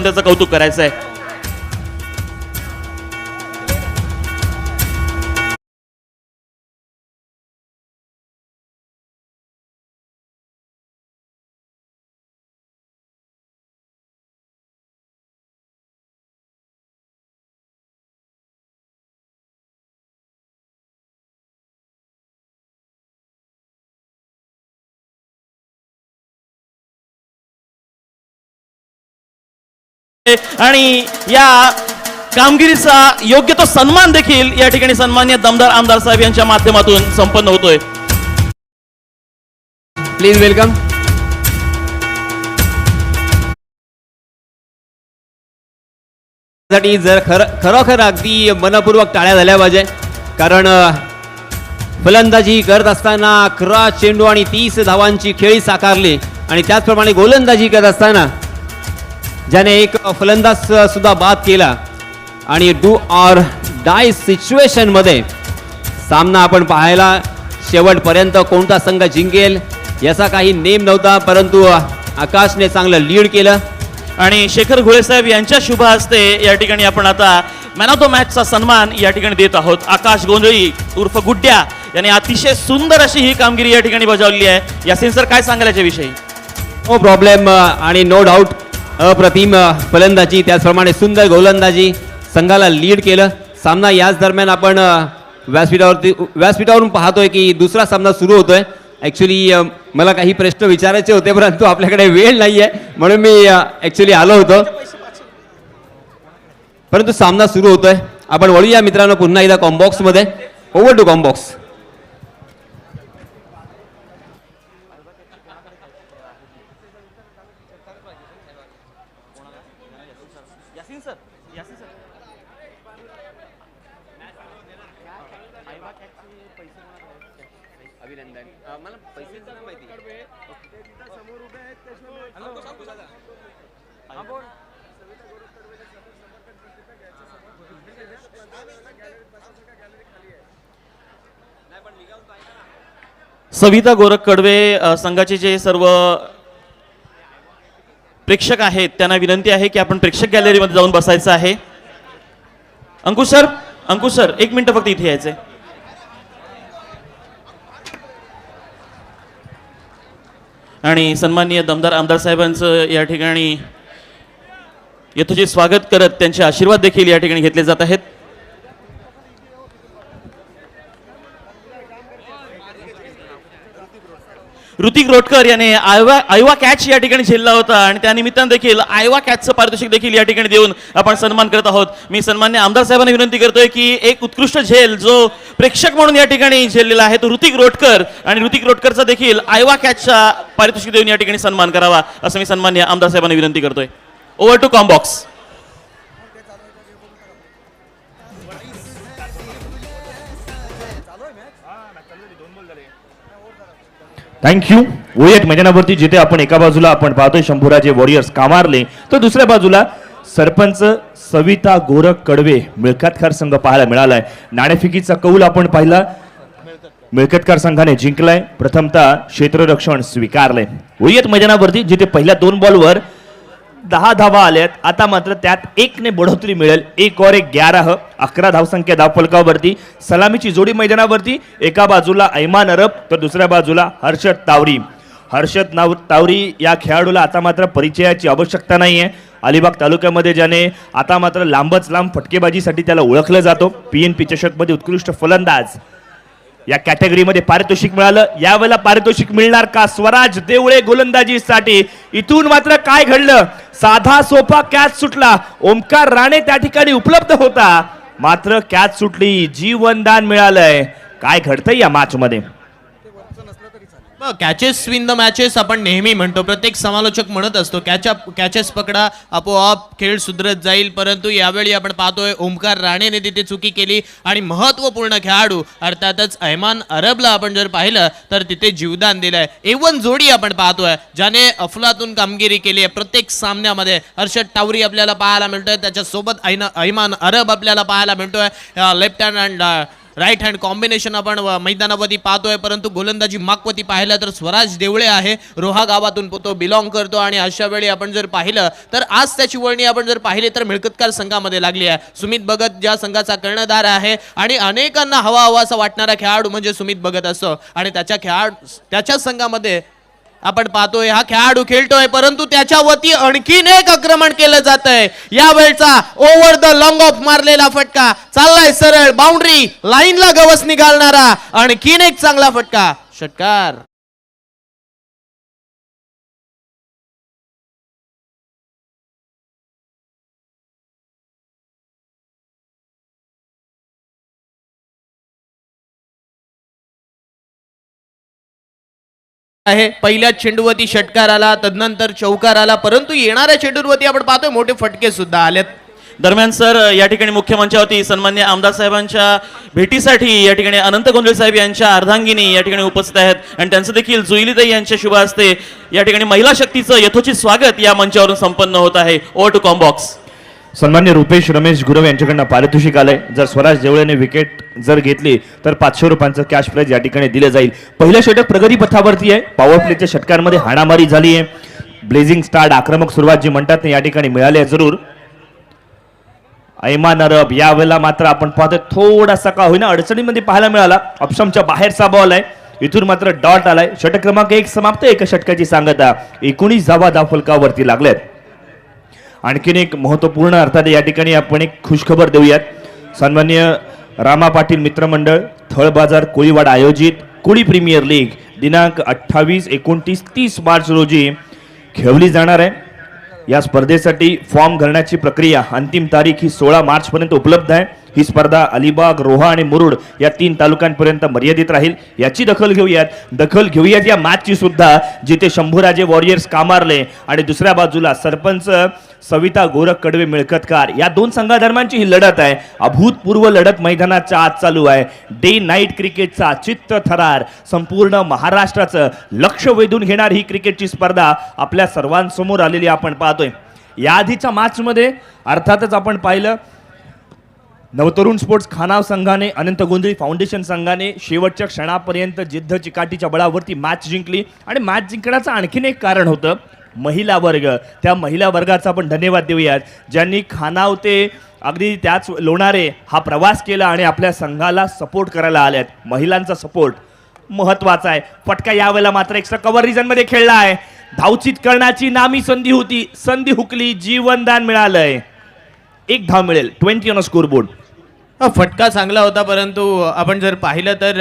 त्याचं कौतुक करायचं आहे. आणि या कामगिरीचा योग्य तो सन्मान देखील या ठिकाणी सन्माननीय दमदार आमदार साहेब यांच्या माध्यमातून संपन्न होतोय. Please welcome. जर खरोखर अगदी मनपूर्वक टाळ्या झाल्या पाहिजे, कारण फलंदाजी करत असताना 11 चेंडू आणि 30 धावांची खेळी साकारली आणि त्याचप्रमाणे गोलंदाजी करत असताना ज्याने एक फलंदाज सुद्धा बाद केला आणि डू ऑर डाय सिच्युएशन मध्ये सामना आपण पाहायला शेवटपर्यंत कोणता संघ जिंकेल याचा काही नेम नव्हता, परंतु आकाशने चांगलं लीड केलं आणि शेखर घोळे साहेब यांच्या शुभ हस्ते या ठिकाणी आपण आता मॅन ऑफ द मॅचचा सन्मान या ठिकाणी देत आहोत. आकाश गोंधळी उर्फ गुड्ड्या याने अतिशय सुंदर अशी ही कामगिरी या ठिकाणी बजावली आहे. यासिन सर काय सांगाल याच्याविषयी? नो प्रॉब्लेम आणि नो डाऊट अप्रतिम फलंदाजी त्याचप्रमाणे सुंदर गोलंदाजी संघाला लीड केलं. सामना याच दरम्यान आपण व्यासपीठावरून पाहतोय की दुसरा सामना सुरू होतोय. ॲक्च्युली मला काही प्रश्न विचारायचे होते, परंतु आपल्याकडे वेळ नाहीये म्हणून मी ॲक्च्युली आलो होतो, परंतु सामना सुरू होतोय. आपण वळूया मित्रांनो पुन्हा एकदा कॉम्बॉक्समध्ये. Over to Combox. Savita Gorakh Kadve संघाचे जे सर्व प्रेक्षक आहेत त्यांना विनंती आहे की आपण प्रेक्षक गॅलरीमध्ये जाऊन बसायचं आहे. अंकुश सर 1 मिनिट फक्त इथे यायचंय. आणि सन्माननीय दमदार आमदार साहेबांचं या ठिकाणी यथोचित स्वागत करत त्यांचे आशीर्वाद देखील या ठिकाणी घेतले जात आहेत. ऋतिक रोटकर याने आयवा कॅच या ठिकाणी झेलला होता आणि त्या निमित्तानं देखील आयवा कॅचचं पारितोषिक देखील या ठिकाणी देऊन आपण सन्मान करत आहोत. मी सन्मान्य आमदार साहेबांना विनंती करतोय की एक उत्कृष्ट झेल जो प्रेक्षक म्हणून या ठिकाणी झेललेला आहे तो ऋतिक रोटकर आणि ऋतिक रोटकरचा देखील आयवा कॅचचा पारितोषिक देऊन या ठिकाणी सन्मान करावा असं मी सन्मान्य आमदार साहेबांना विनंती करतोय. Over to combox. थँक्यू. वळूयात मैदानावरती जिथे आपण एका बाजूला आपण पाहतोय शंभूराजे वॉरियर्स कामारले, तर दुसऱ्या बाजूला सरपंच सविता गोरख कडवे मिळकतकार संघ पाहायला मिळालाय. नाणेफेकीचा कौल आपण पाहिला, मिळकतकार संघाने जिंकलाय. प्रथमतः क्षेत्ररक्षण स्वीकारले. वळूयात मैदानावरती जिथे पहिल्या 2 बॉलवर 10 धावा आल्यात. आता मात्र त्यात 1 ने बढोतरी मिळेल. 1 और 1 11 11 धावसंख्या धावफलकावरती. सलामीची जोडी मैदानावरती, एका बाजूला ऐमान अरब तर दुसऱ्या बाजूला हर्षद तावरी. हर्षद तावरी या खेळाडूला आता मात्र परिचयाची आवश्यकता नाहीये. अलिबाग तालुक्यामध्ये ज्याने आता मात्र लांबच लांब फटकेबाजीसाठी त्याला ओळखलं जातो. PNP चषकमध्ये उत्कृष्ट फलंदाज या कॅटेगरीमध्ये पारितोषिक मिळालं. यावेळेला पारितोषिक मिळणार का? स्वराज देवळे गोलंदाजीसाठी. इथून मात्र काय घडलं? साधा सोपा कॅच सुटला. ओमकार राणे त्या ठिकाणी उपलब्ध होता, मात्र कॅच सुटली. जीवनदान मिळालंय. काय घडतंय या मॅच मध्ये? कॅचेस विन द मॅचेस आपण नेहमी म्हणतो, प्रत्येक समालोचक म्हणत असतो कॅचेस पकडा आपोआप खेळ सुधरत जाईल, परंतु यावेळी आपण पाहतोय ओमकार राणेने तिथे चुकी केली आणि महत्त्वपूर्ण खेळाडू अर्थातच ऐमान अरबला आपण जर पाहिलं तर तिथे जीवदान दिलंय. A1 जोडी आपण पाहतोय ज्याने अफलातून कामगिरी केली आहे प्रत्येक सामन्यामध्ये. हर्षद तावरी आपल्याला पाहायला मिळतोय, त्याच्यासोबत ऐमान अरब आपल्याला पाहायला मिळतोय. Left hand and right hand combination आपण मैदानावरती पाहतोय, परंतु गोलंदाजी मागवती पाहिलं तर स्वराज देवळे आहे, रोहा गावातून तो बिलॉंग करतो आणि अशा वेळी आपण जर पाहिलं तर आज त्याची वळणी आपण जर पाहिली तर मिळकतकार संघामध्ये लागली आहे. सुमित भगत ज्या संघाचा कर्णधार आहे आणि अनेकांना हवा असा वाटणारा खेळाडू म्हणजे सुमित भगत असतो आणि त्याच्या संघामध्ये आपण पाहतोय हा खेळाडू खेळतोय, परंतु त्याच्या वती आणखीन एक आक्रमण केलं जात आहे. या वेळचा ओव्हर द लॉंग ऑफ मारलेला फटका चाललाय सरळ बाउंड्री लाईनला गवस निघालणारा आणखीन एक चांगला फटका, षटकार. आहे पहिल्या चेंडूवरती षटकार आला, तदनंतर चौकार आला, परंतु येणाऱ्या चेंडूवरती आपण पाहतोय मोठे फटके सुद्धा आलेत. दरम्यान सर या ठिकाणी मुख्य मंचावरती सन्मान्य आमदार साहेबांच्या भेटीसाठी या ठिकाणी अनंत गोंधळे साहेब यांच्या अर्धांगिनी या ठिकाणी उपस्थित आहेत आणि त्यांचं देखील जुईलीताई यांच्या शुभ हस्ते या ठिकाणी महिला शक्तीचं यथोचित स्वागत या मंचावरून संपन्न होत आहे. Over to combox. सन्मान्य रुपेश रमेश गुरव यांच्याकडनं पारितोषिक आलंय. जर स्वराज देवळेने विकेट जर घेतली तर 500 रुपयांचं कॅश प्राइज या ठिकाणी दिलं जाईल. पहिलं षटक प्रगती पथावरती आहे. पॉवर प्लेच्या षटकांमध्ये हाणामारी झाली आहे. ब्लेझिंग स्टार्ट आक्रमक सुरुवात जी म्हणतात या ठिकाणी मिळाली आहे जरूर. ऐमान अरब यावेळेला मात्र आपण पाहतोय थोडासा का होईना अडचणीमध्ये पाहायला मिळाला. ऑप्शनच्या बाहेरचा बॉल आहे. इथून मात्र डॉट आलाय. षटक क्रमांक 1 समाप्त. एका षटकाची सांगता 19 धावा धावफलकावरती लागल्यात. आणखीन एक महत्वपूर्ण अर्थात या ठिकाणी आपण एक खुशखबर देऊयात. सन्मान्य रामा पाटील मित्रमंडळ थळ बाजार कोळीवाड आयोजित कोळी प्रीमियर लीग दिनांक 28, 29, 30 मार्च रोजी खेळवली जाणार आहे. या स्पर्धेसाठी फॉर्म भरण्याची प्रक्रिया अंतिम तारीख ही 16 मार्च पर्यंत उपलब्ध आहे. ही स्पर्धा अलिबाग, रोहा आणि मुरुड या 3 तालुक्यांपर्यंत मर्यादित राहील. याची दखल घेऊयात या मॅचची सुद्धा, जिथे शंभूराजे वॉरियर्स कामारले आणि दुसऱ्या बाजूला सरपंच सविता गोरख कडवे मिळकतकार या 2 संघादरम्यानची ही लढत आहे. अभूतपूर्व लढत मैदानाच्या आत चालू आहे. डे नाईट क्रिकेटचा चित्त थरार संपूर्ण महाराष्ट्राचं लक्ष वेधून घेणारी ही क्रिकेटची स्पर्धा आपल्या सर्वांसमोर आलेली आपण पाहतोय. या आधीच्या मॅचमध्ये अर्थातच आपण पाहिलं नवतरुण स्पोर्ट्स खानाव संघाने अनंत गोंधळी फाउंडेशन संघाने शेवटच्या क्षणापर्यंत जिद्द चिकाटीच्या बळावरती मॅच जिंकली आणि मॅच जिंकण्याचं आणखीन एक कारण होतं महिला वर्ग. त्या महिला वर्गाचा आपण धन्यवाद देऊयात, ज्यांनी खानाव ते अगदी त्याच लोणारे हा प्रवास केला आणि आपल्या संघाला सपोर्ट करायला आल्यात. महिलांचा सपोर्ट महत्वाचा आहे. फटका यावेळेला मात्र एक्स्ट्रा कव्हर रिजन मध्ये खेळला आहे. धावचित करण्याची नामी संधी होती, संधी हुकली, जीवनदान मिळालंय. 1 धाव मिळेल. 20 ऑन स्कोर बोर्ड. फटका चांगला होता, परंतु आपण जर पाहिलं तर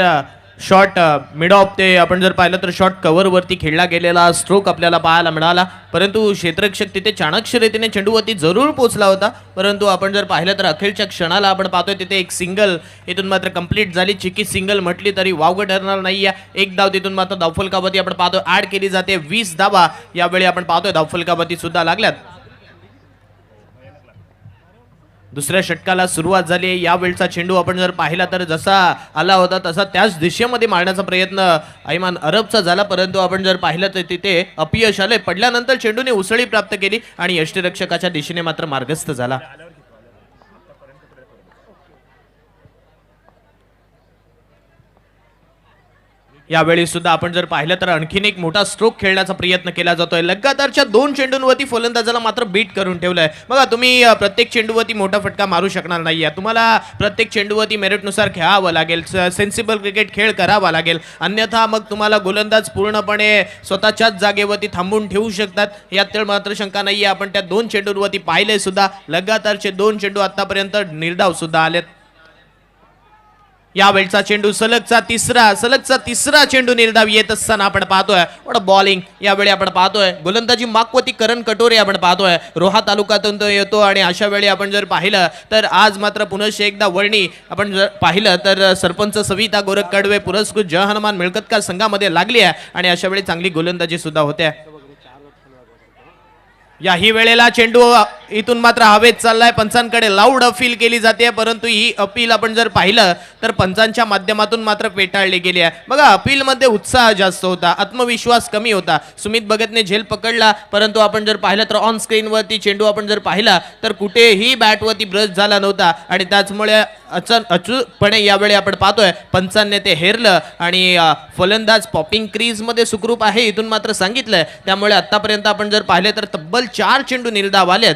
शॉट मिड ऑफ ते आपण जर पाहिलं तर शॉट कव्हरवरती खेळला गेलेला स्ट्रोक आपल्याला पाहायला मिळाला, परंतु क्षेत्ररक्षक तिथे चाणक्य रीतीने चेंडूवरती जरूर पोहोचला होता. परंतु आपण जर पाहिलं तर अखेरच्या क्षणाला आपण पाहतोय तिथे एक सिंगल इथून मात्र कंप्लीट झाली. चिकी सिंगल म्हटली तरी वावगं ठरणार नाही. 1 धाव तिथून मात्र धावफलकावरती आपण पाहतोय ऍड केली जाते. 20 धावा यावेळी आपण पाहतोय धावफलकावरती सुद्धा लागल्यात. दुसऱ्या षटकाला सुरुवात झाली आहे. यावेळचा चेंडू आपण जर पाहिला तर जसा आला होता तसा त्याच दिशेमध्ये मारण्याचा प्रयत्न ऐमान अरबचा झाला, परंतु आपण जर पाहिलं तर तिथे अपयश आले. पडल्यानंतर चेंडूने उसळी प्राप्त केली आणि यष्टीरक्षकाच्या दिशेने मात्र मार्गस्थ झाला. यावेळी सुद्धा आपण जर पाहिलं तर आणखीन एक मोठा स्ट्रोक खेळण्याचा प्रयत्न केला जातोय. लगातारच्या 2 चेंडूंवरती फलंदाजाला मात्र बीट करून ठेवलंय. बघा तुम्ही प्रत्येक चेंडूवरती मोठा फटका मारू शकणार नाहीये. तुम्हाला प्रत्येक चेंडूवरती मेरिटनुसार खेळावं लागेल, सेन्सिबल क्रिकेट खेळ करावा लागेल, अन्यथा मग तुम्हाला गोलंदाज पूर्णपणे स्वतःच्याच जागेवरती थांबून ठेवू शकतात. यात तर मात्र शंका नाहीये. आपण त्या 2 चेंडूंवरती पाहिले सुद्धा. लगातारचे 2 चेंडू आतापर्यंत निर्धाव सुद्धा आलेत. यावेळचा चेंडू सलगचा तिसरा चेंडू निर्धाव येत असताना आपण पाहतोय बॉलिंग. यावेळी आपण पाहतोय गोलंदाजी मागवती करण कटोरे आपण पाहतोय रोहा तालुक्यातून तो येतो आणि अशा वेळी आपण जर पाहिलं तर आज मात्र पुनश्च एकदा वर्णी आपण जर पाहिलं तर सरपंच सविता गोरख कडवे पुरस्कृत जय हनुमान मिळकतकार संघामध्ये लागली आहे आणि अशा वेळी चांगली गोलंदाजी सुद्धा होते. याही वेळेला चेंडू इथून मात्र हवेत चाललाय. पंचांकडे लाऊड अपील केली जाते, परंतु ही अपील आपण जर पाहिलं तर पंचांच्या माध्यमातून मात्र पेटाळली गेली आहे. बघा अपील मध्ये उत्साह जास्त होता, आत्मविश्वास कमी होता. सुमित भगतने झेल पकडला, परंतु आपण जर पाहिलं तर ऑन स्क्रीनवरती चेंडू आपण जर पाहिला तर कुठेही बॅटवरती ब्रश झाला नव्हता आणि त्याचमुळे अचूकपणे यावेळी आपण पाहतोय पंचांनी ते हेरलं आणि फलंदाज पॉपिंग क्रीज मध्ये सुखरूप आहे इथून मात्र सांगितलंय. त्यामुळे आतापर्यंत आपण जर पाहिले तर तब्बल 4 चेंडू निर्धाव आलेत.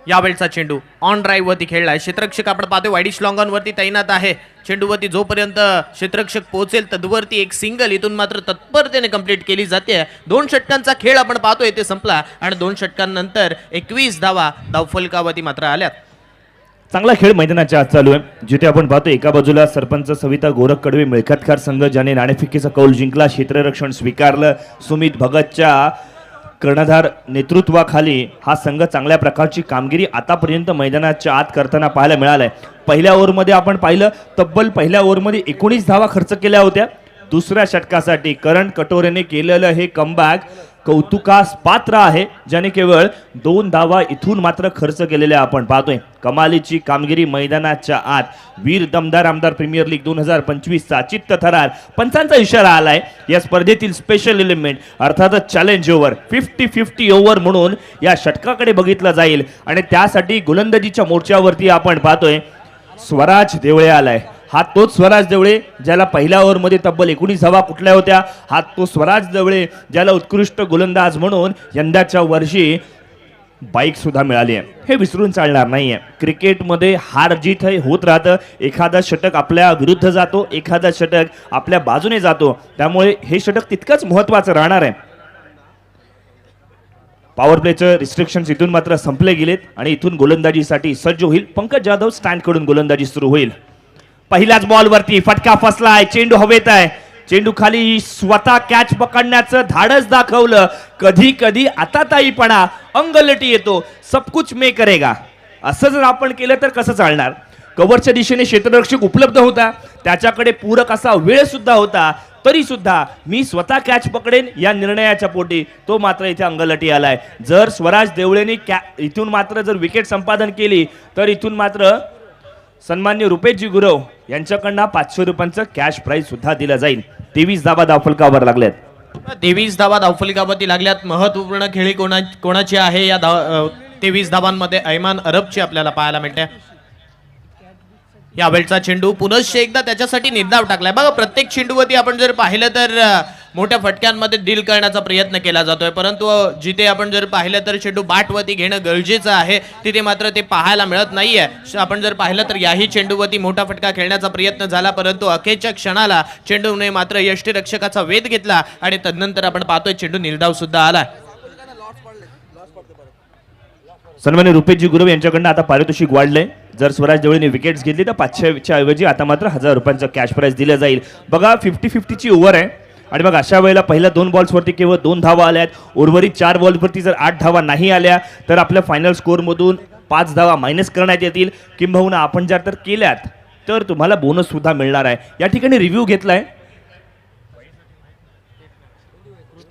यावेळचा चेंडू ऑन ड्राईव्ह वरती खेळलाय. क्षेत्ररक्षक आपण पाहतोय वाईडिश लॉंग ऑन वरती तैनात आहे. चेंडूवरती जोपर्यंत क्षेत्ररक्षक पोहोचेल तदवरती एक सिंगल इथून मात्र तत्परतेने कंप्लीट केली जाते. 2 षटकांचा खेळ आपण पाहतोय ते संपला आणि 2 षटकांनंतर 21 धावा धावफलकावरती मात्र आल्यात. चांगला खेळ मैदानाच्या आज चालू आहे, जिथे आपण पाहतो एका बाजूला सरपंच सविता गोरख कडवे मिळकतकार संघ ज्याने नाणेफेकीचा कौल जिंकला, क्षेत्ररक्षण स्वीकारलं. सुमित भगतच्या कर्णधार नेतृत्वाखाली हा संघ चांगल्या प्रकारची कामगिरी आतापर्यंत मैदानाच्या आत करताना पाहायला मिळालंय. पहिल्या ओव्हरमध्ये आपण पाहिलं तब्बल पहिल्या ओव्हरमध्ये 19 धावा खर्च केल्या होत्या. दुसऱ्या षटकासाठी करण कटोरेने केलेलं हे कमबॅक कौतुकास पात्र आहे, ज्याने केवळ 2 धावा इथून मात्र खर्च केलेल्या आपण पाहतोय. कमालीची कामगिरी मैदानाच्या आत. वीर दमदार आमदार प्रीमियर लीग 2025चा चित्त थरार पंचांचा इशारा आलाय. या स्पर्धेतील स्पेशल एलिमेंट अर्थातच चॅलेंज ओव्हर 50-50 ओव्हर म्हणून या षटकाकडे बघितलं जाईल आणि त्यासाठी गोलंदाजीच्या मोर्चावरती आपण पाहतोय स्वराज देवळे आलाय. हा तोच स्वराज देवळे ज्याला पहिल्या ओव्हरमध्ये तब्बल 19 धावा कुठल्या होत्या. हा तो स्वराज देवळे ज्याला उत्कृष्ट गोलंदाज म्हणून यंदाच्या वर्षी बाईक सुद्धा मिळाली आहे. हे विसरून चालणार नाहीये. क्रिकेटमध्ये हार जीत होत राहतं. एखादा षटक आपल्या विरुद्ध जातो, एखादा षटक आपल्या बाजूने जातो. त्यामुळे हे षटक तितकंच महत्वाचं राहणार आहे. पॉवर प्लेचं रिस्ट्रिक्शन्स इथून मात्र संपले गेलेत आणि इथून गोलंदाजीसाठी सज्ज होईल. पंकज जाधव स्टँड कडून गोलंदाजी सुरू होईल. पहिल्याच बॉलवरती फटका फसलाय. चेंडू हवेत आहे. चेंडू खाली स्वतः कॅच पकडण्याचं धाडस दाखवलं. कधी कधी आताताईपणा अंगलटी येतो. सब कुछ मे करेगा असं जर आपण केलं तर कसं चालणार. कव्हरच्या दिशेने क्षेत्ररक्षक उपलब्ध होता, त्याच्याकडे पूरक असा वेळ सुद्धा होता, तरी सुद्धा मी स्वतः कॅच पकडेन या निर्णयाच्या पोटी तो मात्र इथे अंगलटी आलाय. जर स्वराज देवळेने इथून मात्र जर विकेट संपादन केली तर इथून मात्र सन्मान्य रुपेशजी गुरव यांच्याकडनं 500 रुपयांचं कॅश प्राइज सुद्धा दिलं जाईल. 23 धावा धावफलकावर लागल्यात. 23 धावा धावफलकावरती लागल्यात. महत्वपूर्ण खेळी कोणाची आहे या 23 धावांमध्ये ऐमान अरबची आपल्याला पाहायला मिळते. यावेळचा चेंडू पुनश्च एकदा त्याच्यासाठी निर्धाव टाकलाय. बघा प्रत्येक चेंडूवरती आपण जर पाहिलं तर मोठ्या फटक्यांमध्ये डील करण्याचा प्रयत्न केला जातोय, परंतु जिथे आपण जर पाहिलं तर चेंडू बॅटवरती घेणं गरजेचं आहे तिथे मात्र ते पाहायला मिळत नाहीये. आपण जर पाहिलं तर याही चेंडूवरती मोठा फटका खेळण्याचा प्रयत्न झाला, परंतु अखेरच्या क्षणाला चेंडूने मात्र यष्टीरक्षकाचा वेध घेतला आणि तदनंतर आपण पाहतोय चेंडू निर्धाव सुद्धा आला. सन्मान्य रुपेशजी गुरव यांच्याकडनं आता पारितोषिक वाढलंय. जर स्वराज देवळेने विकेट्स घेतली तर 500च्या ऐवजी आता मात्र 1000 रुपयांचं कॅश प्राइज दिलं जाईल. बघा 50-50ची ओव्हर आहे आणि मग अशा वेळेला पहिल्या 2 बॉल्सवरती केवळ 2 धावा आल्यात. उर्वरित 4 बॉलवरती जर 8 धावा नाही आल्या तर आपल्या फायनल स्कोअरमधून 5 धावा मायनस करण्यात येतील. किंबहुना आपण जर तर केल्यात तर तुम्हाला बोनस सुद्धा मिळणार आहे. या ठिकाणी रिव्ह्यू घेतलाय,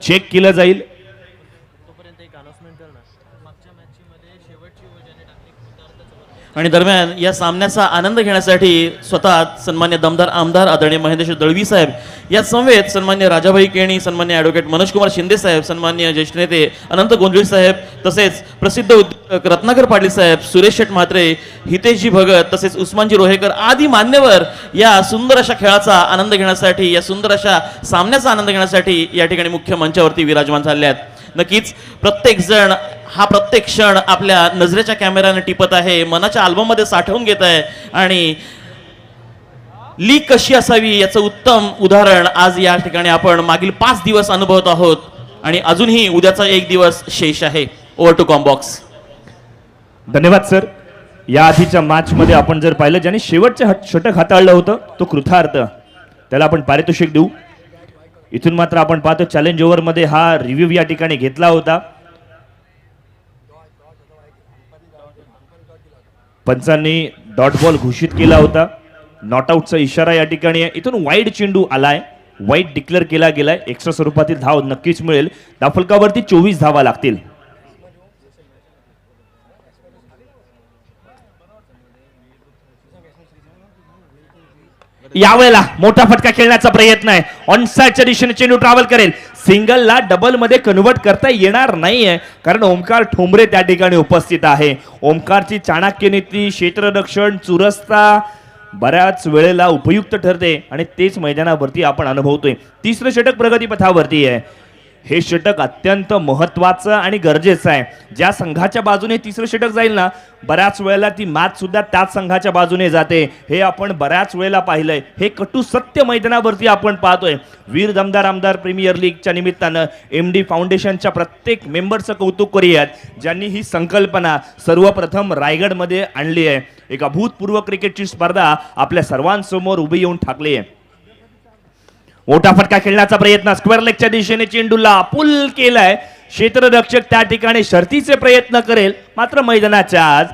चेक केलं जाईल. आणि दरम्यान या सामन्याचा आनंद घेण्यासाठी स्वतः सन्मान्य दमदार आमदार आदरणीय महेंद्र दळवी साहेब या समवेत सन्मान्य राजाभाई केणी, सन्मान्य ॲडव्होकेट मनोज कुमार शिंदे साहेब, सन्मान्य ज्येष्ठ नेते अनंत गोंधळी साहेब, तसेच प्रसिद्ध उद्योजक रत्नाकर पाटील साहेब, सुरेश शेठ म्हात्रे, हितेशजी भगत, तसेच उस्मानजी रोहेकर आदी मान्यवर या सुंदर अशा खेळाचा आनंद घेण्यासाठी, या सुंदर अशा सामन्याचा आनंद घेण्यासाठी या ठिकाणी मुख्य मंचावरती विराजमान झाले आहेत. नक्कीच प्रत्येक जण हा प्रत्येक क्षण आपल्या नजरेच्या कॅमेऱ्याने टिपत आहे, मनाच्या अल्बममध्ये साठवून घेत आहे आणि लीग कशी असावी याचं उत्तम उदाहरण आज या ठिकाणी आपण मागील 5 दिवस अनुभवत आहोत आणि अजूनही उद्याचा 1 दिवस शेष आहे. Over to combox. धन्यवाद सर. या आधीच्या मॅच मध्ये आपण जर पाहिलं ज्याने शेवटचं षटक हाताळलं होतं तो कृतार्थ, त्याला आपण पारितोषिक देऊ. इथून मात्र आपण पाहतो चॅलेंज ओव्हर मध्ये हा रिव्ह्यू या ठिकाणी घेतला होता. पंचांनी डॉट बॉल घोषित केला होता. नॉट आउटचा इशारा या ठिकाणी आहे. इथून वाईड चेंडू आलाय, वाईड डिक्लेअर केला गेलाय. एक्स्ट्रा स्वरूपातील धाव नक्कीच मिळेल. धावफलकावरती 24 धावा लागतील. यावेळेला मोठा फटका खेळण्याचा प्रयत्न आहे. ऑन साइडच्या दिशेने चेंडू ट्रॅव्हल करेल. सिंगलला डबल मध्ये कन्वर्ट करता येणार नाहीये कारण ओमकार ठोंबरे त्या ठिकाणी उपस्थित आहे. ओमकारची चाणक्य नीती, क्षेत्ररक्षण, चुरस्ता बऱ्याच वेळेला उपयुक्त ठरते आणि तेच मैदानावरती आपण अनुभवतोय. तिसरं षटक प्रगतीपथावरती आहे. हे षटक अत्यंत महत्वाचं आणि गरजेचं आहे. ज्या संघाच्या बाजूने तिसरं षटक जाईल ना, बऱ्याच वेळेला ती मॅच सुद्धा त्याच संघाच्या बाजूने जाते. हे आपण बऱ्याच वेळेला पाहिलंय. हे कटू सत्य मैदानावरती आपण पाहतोय. वीर दमदार आमदार प्रीमियर लीगच्या निमित्तानं MD फाउंडेशनच्या प्रत्येक मेंबरचं कौतुक करूयात, ज्यांनी ही संकल्पना सर्वप्रथम रायगडमध्ये आणली आहे. एक अभूतपूर्व क्रिकेटची स्पर्धा आपल्या सर्वांसमोर उभी येऊन ठाकली आहे. मोठा फटका खेळण्याचा प्रयत्न, स्क्वेअर लेगच्या दिशेने चेंडूला पुल केलाय. क्षेत्ररक्षक त्या ठिकाणी शर्तीचे प्रयत्न करेल, मात्र मैदानाच्या आज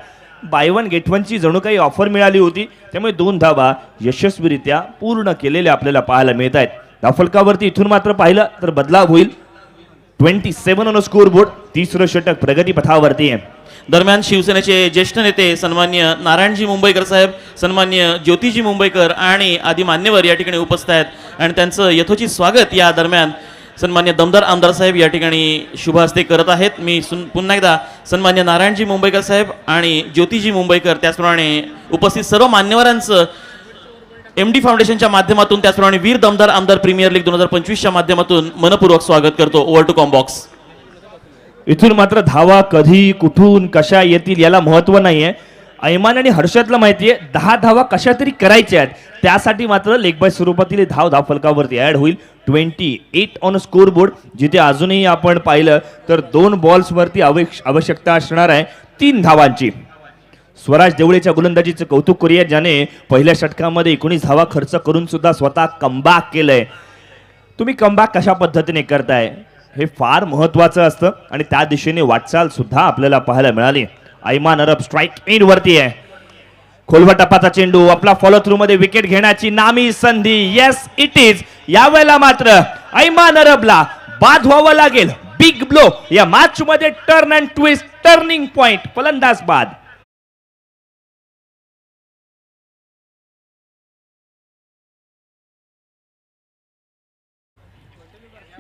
बाय वन गेट वनची जणू काही ऑफर मिळाली होती, त्यामुळे 2 धावा यशस्वीरित्या पूर्ण केलेल्या आपल्याला पाहायला मिळत आहेत. धावफलकावरती इथून मात्र पाहिलं तर बदलाव होईल. 27 ऑन स्कोर बोर्ड. तिसरं षटक प्रगतीपथावरती आहे. दरम्यान शिवसेनेचे ज्येष्ठ नेते सन्मान्य नारायणजी मुंबईकर साहेब, सन्मान्य ज्योतिजी मुंबईकर आणि आदी मान्यवर या ठिकाणी उपस्थित आहेत आणि त्यांचं यथोचित स्वागत या दरम्यान सन्मान्य दमदार आमदार साहेब या ठिकाणी शुभ हस्ते करत आहेत. मी पुन्हा एकदा सन्मान्य नारायणजी मुंबईकर साहेब आणि ज्योतिजी मुंबईकर त्याचप्रमाणे उपस्थित सर्व मान्यवरांचं MD फाउंडेशनच्या माध्यमातून, त्याचप्रमाणे वीर दमदार आमदार प्रीमियर लीग 2025च्या माध्यमातून मनपूर्वक स्वागत करतो. Over to combox. इथून मात्र धावा कधी कुठून कशा येतील याला महत्व नाहीये. ऐमान आणि हर्षदला माहितीये 10 धावा कशा तरी करायच्या आहेत. त्यासाठी मात्र लेग बाय स्वरूपातील धाव फलकावरती ऍड होईल. 28 ऑन स्कोर बोर्ड, जिथे अजूनही आपण पाहिलं तर 2 बॉल्सवरती आवश्यकता असणार आहे 3 धावांची. स्वराज देवळेच्या गोलंदाजीचं कौतुक करूया, ज्याने पहिल्या षटकामध्ये 19 धावा खर्च करून सुद्धा स्वतः कमबॅक केलंय. तुम्ही कमबॅक कशा पद्धतीने करताय हे फार महत्वाचं असतं आणि त्या दिशेने वाटचाल सुद्धा आपल्याला पाहायला मिळाली. ऐमान अरब स्ट्राईक एंड वरती आहे. खोलवा टप्पाचा चेंडू, आपला फॉलो थ्रू मध्ये विकेट घेण्याची नामी संधी. Yes it is. यावेळेला मात्र ऐमान अरबला बाद व्हावं लागेल. बिग ब्लो या मॅच मध्ये. Turn and twist, turning point, फलंदाज बाद.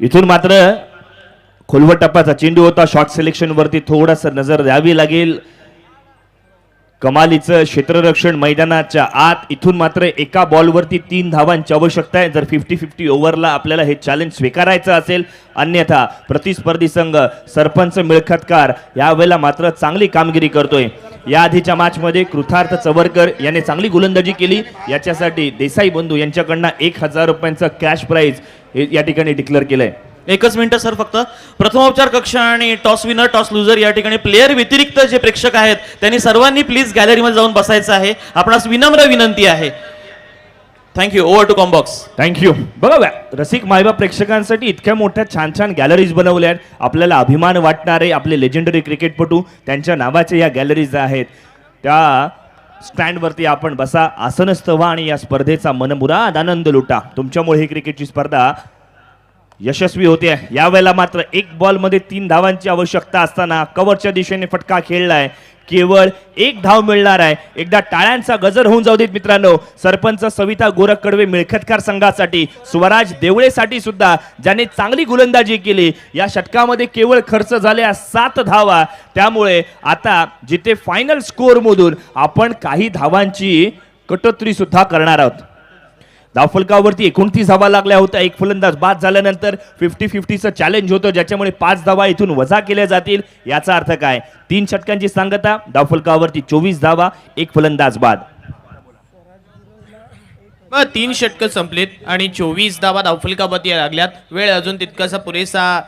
इथून मात्र खोलवट टप्प्याचा चेंडू होता. शॉट सिलेक्शन वरती थोडस नजर द्यावी लागेल. कमालीचं क्षेत्ररक्षण मैदानाच्या आत. इथून मात्र एका बॉलवरती 3 धावांची आवश्यकता आहे जर 50-50 ओव्हरला आपल्याला हे चॅलेंज स्वीकारायचं असेल. अन्यथा प्रतिस्पर्धी संघ सरपंच मिळखतकार यावेळेला मात्र चांगली कामगिरी करतोय. या आधीच्या मॅच मध्ये कृतार्थ चवरकर याने चांगली गोलंदाजी केली. याच्यासाठी देसाई बंधू यांच्याकडनं 1000 रुपयांचं कॅश प्राइज या ठिकाणी डिक्लेअर केलंय. एकच मिनिट सर, फक्त प्रथमोपचार कक्ष आणि टॉस विनर टॉस लुझर या ठिकाणी प्लेयर व्यतिरिक्त जे प्रेक्षक आहेत त्यांनी सर्वांनी प्लीज गॅलरीमध्ये जाऊन बसायचं आहे. आपणास विनम्र विनंती आहे. Thank you. Over to combox. Thank you. बघा रसिक मायबा प्रेक्षकांसाठी इतक्या मोठ्या छान छान गॅलरीज बनवल्या आहेत. आपल्याला अभिमान वाटणारे आपले लेजेंडरी क्रिकेटपटू त्यांच्या नावाचे या गॅलरीज आहेत. त्या स्टँडवरती आपण बसा, आसनस्थ व्हा आणि या स्पर्धेचा मनमुराद आनंद लुटा. तुमच्यामुळे ही क्रिकेटची स्पर्धा यशस्वी होते. यावेळेला मात्र 1 बॉलमध्ये 3 धावांची आवश्यकता असताना कव्हरच्या दिशेने फटका खेळलाय. केवळ 1 धाव मिळणार आहे. एकदा टाळ्यांचा गजर होऊन जाऊ देत मित्रांनो. सरपंच सविता गोरख कडवे मिळखतकार संघासाठी, स्वराज देवळेसाठी सुद्धा, ज्याने चांगली गोलंदाजी केली. या षटकामध्ये केवळ खर्च झाल्या 7 धावा. त्यामुळे आता जिथे फायनल स्कोर मधून आपण काही धावांची कटोत्री सुद्धा करणार आहोत. धावफलकावरती 29 धावा लागल्या होत्या. एक फलंदाज बाद झाल्यानंतर 50-50चं चॅलेंज होतं, ज्याच्यामुळे 5 धावा इथून वजा केल्या जातील. याचा अर्थ काय? 3 षटकांची सांगता. धावफलकावरती 24 धावा, एक फलंदाज बाद. 3 षटकं संपलीत आणि 24 धावा धावफलकावरती लागल्यात. वेळ अजून तितकासा पुरेसा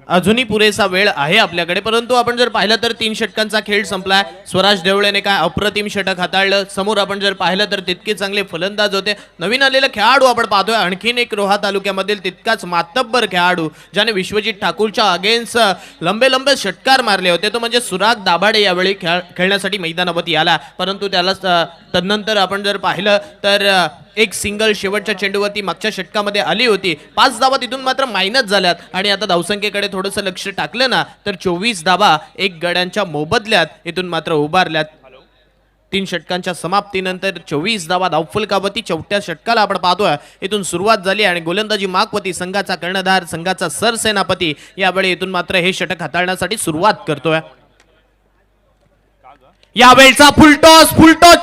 अजूनही पुरेसा वेळ आहे आपल्याकडे. परंतु आपण जर पाहिलं तर 3 षटकांचा खेळ संपलाय. स्वराज देवळेने काय अप्रतिम षटक हाताळलं. समोर आपण जर पाहिलं तर तितके चांगले फलंदाज होते. नवीन आलेला खेळाडू आपण पाहतोय. आणखीन एक रोहा तालुक्यामधील तितकाच मातब्बर खेळाडू ज्याने विश्वजित ठाकूरच्या अगेन्स्ट लंबे षटकार मारले होते, तो म्हणजे सुराग दाभाडे यावेळी खेळण्यासाठी मैदानावरती आला. परंतु त्याला तदनंतर आपण जर पाहिलं तर एक सिंगल शेवटच्या चेंडूवरती मागच्या षटकामध्ये आली होती. 5 धावा तिथून मात्र मायनस झाल्यात आणि आता धावसंख्येकडे थोडंसं लक्ष टाकलं ना तर 24 धावा 1 गड्यांच्या मोबदल्यात इथून मात्र उभारल्यात. 3 षटकांच्या समाप्तीनंतर 24 धावा धावफलकावरती 4थ्या षटकाला आपण पाहतोय इथून सुरुवात झाली आणि गोलंदाजी मागवती संघाचा कर्णधार संघाचा सरसेनापती यावेळी इथून मात्र हे षटक हाताळण्यासाठी सुरुवात करतोय. यावेळचा फुलटॉस